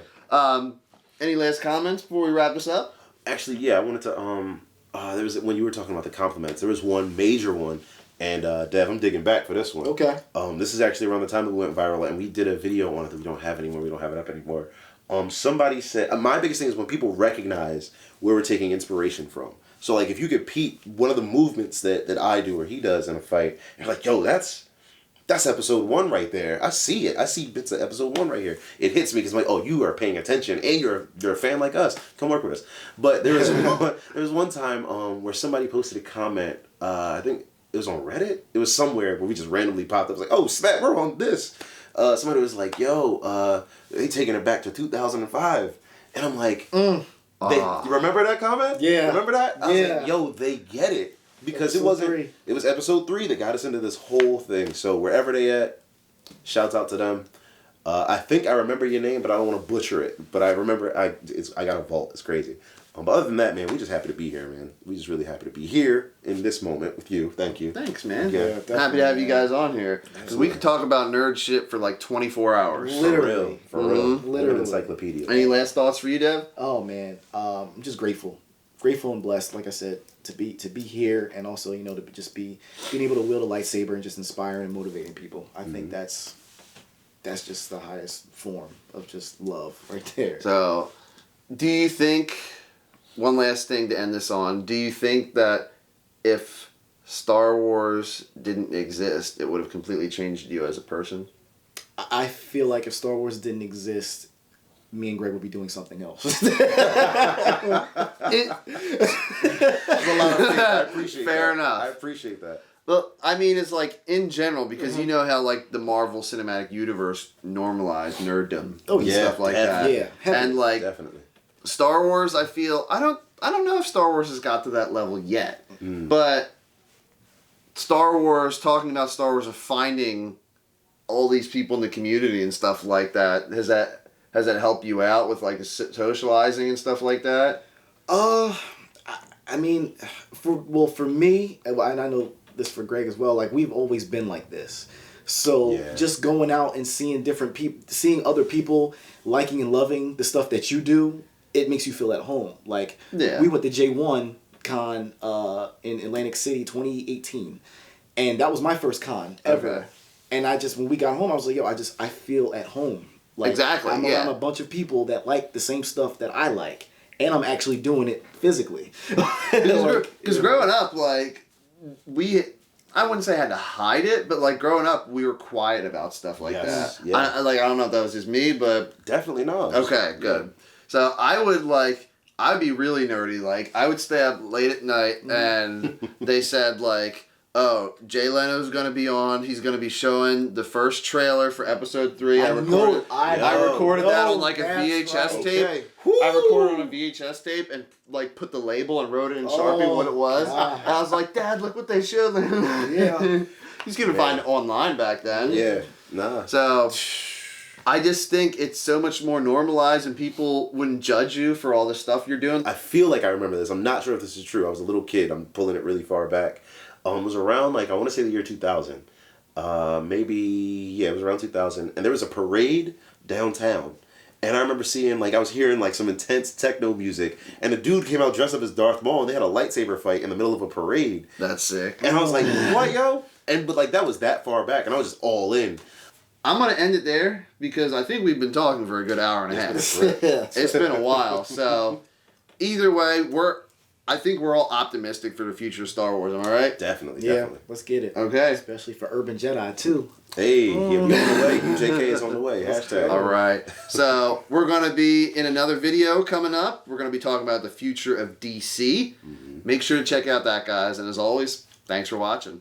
A: Any last comments before we wrap this up?
C: Actually, yeah, I wanted to there was, when you were talking about the compliments, there was one major one. And Dev, I'm digging back for this one.
B: Okay.
C: This is actually around the time that we went viral, and we did a video on it that we don't have anymore. We don't have it up anymore. Somebody said, my biggest thing is when people recognize where we're taking inspiration from. So like if you could peep one of the movements that I do or he does in a fight, you're like, yo, that's episode 1 right there. I see it. I see bits of episode 1 right here. It hits me because I'm like, oh, you are paying attention and you're a fan like us. Come work with us. But there was one time where somebody posted a comment. I think it was on Reddit. It was somewhere where we just randomly popped up. It was like, oh snap, we're on this. Somebody was like, yo, they taking it back to 2005. And I'm like, you remember that comment?
B: Yeah.
C: Remember that? I was like, yo, they get it. Because it was episode 3 that got us into this whole thing. So wherever they at, shouts out to them. I think I remember your name, but I don't want to butcher it. But I remember I got a vault. It's crazy. But other than that, man, we just happy to be here, man. We just really happy to be here in this moment with you. Thank you.
A: Thanks, man.
C: Yeah,
A: happy to have you guys on here. Because we could talk about nerd shit for like 24 hours.
B: Literally.
C: For real.
B: Literally.
C: Encyclopedia.
A: Any last thoughts for you, Dev?
B: Oh man, I'm just grateful and blessed. Like I said, to be here, and also to just being able to wield a lightsaber and just inspiring and motivating people. I think that's just the highest form of just love right there.
A: So, do you think, one last thing to end this on, do you think that if Star Wars didn't exist, it would have completely changed you as a person?
B: I feel like if Star Wars didn't exist, me and Greg would be doing something else.
C: There's a lot of things. I appreciate that.
A: Fair enough.
C: I appreciate that.
A: Well, I mean, it's like in general, because you know how like the Marvel Cinematic Universe normalized nerddom and stuff like that.
B: Yeah,
A: and like
C: definitely.
A: Star Wars, I feel I don't know if Star Wars has got to that level yet, but Star Wars, talking about Star Wars and finding all these people in the community and stuff like that, has that helped you out with like the socializing and stuff like that?
B: I mean, for me, and I know this for Greg as well, like we've always been like this. So just going out and seeing different people, seeing other people liking and loving the stuff that you do, it makes you feel at home. Like we went to J1 Con in Atlantic City 2018, and that was my first con ever.
A: Okay.
B: And when we got home, I was like, yo, I feel at home. Like,
A: exactly.
B: I'm around a bunch of people that like the same stuff that I like, and I'm actually doing it physically.
A: Because growing up, like I wouldn't say I had to hide it, but like growing up, we were quiet about stuff like that.
C: Yeah.
A: I don't know if that was just me, but
C: Definitely not.
A: okay, good. So I would I'd be really nerdy. Like, I would stay up late at night, and they said, like, oh, Jay Leno's going to be on. He's going to be showing the first trailer for episode 3. I recorded that on, like, a VHS tape.
B: Okay.
A: I recorded on a VHS tape and, like, put the label and wrote it in Sharpie what it was. And I was like, Dad, look what they showed.
B: Yeah.
A: He's going to find it online back then.
C: Yeah. Nah.
A: So... I just think it's so much more normalized and people wouldn't judge you for all the stuff you're doing.
C: I feel like I remember this. I'm not sure if this is true. I was a little kid. I'm pulling it really far back. It was around, like, I want to say the year 2000. It was around 2000. And there was a parade downtown. And I remember seeing, like, I was hearing, like, some intense techno music. And a dude came out dressed up as Darth Maul, and they had a lightsaber fight in the middle of a parade.
A: That's sick.
C: And I was like, what, yo? But, like, that was that far back, and I was just all in.
A: I'm going to end it there because I think we've been talking for a good hour and a half. It's been a while. So, either way, I think we're all optimistic for the future of Star Wars. Am I right?
C: Definitely.
B: Let's get it.
A: Okay.
B: Especially for Urban Jedi, too.
C: Hey, we on the way. UJK is on the way. Hashtag.
A: All right. So, we're going to be in another video coming up. We're going to be talking about the future of DC. Make sure to check out that, guys. And as always, thanks for watching.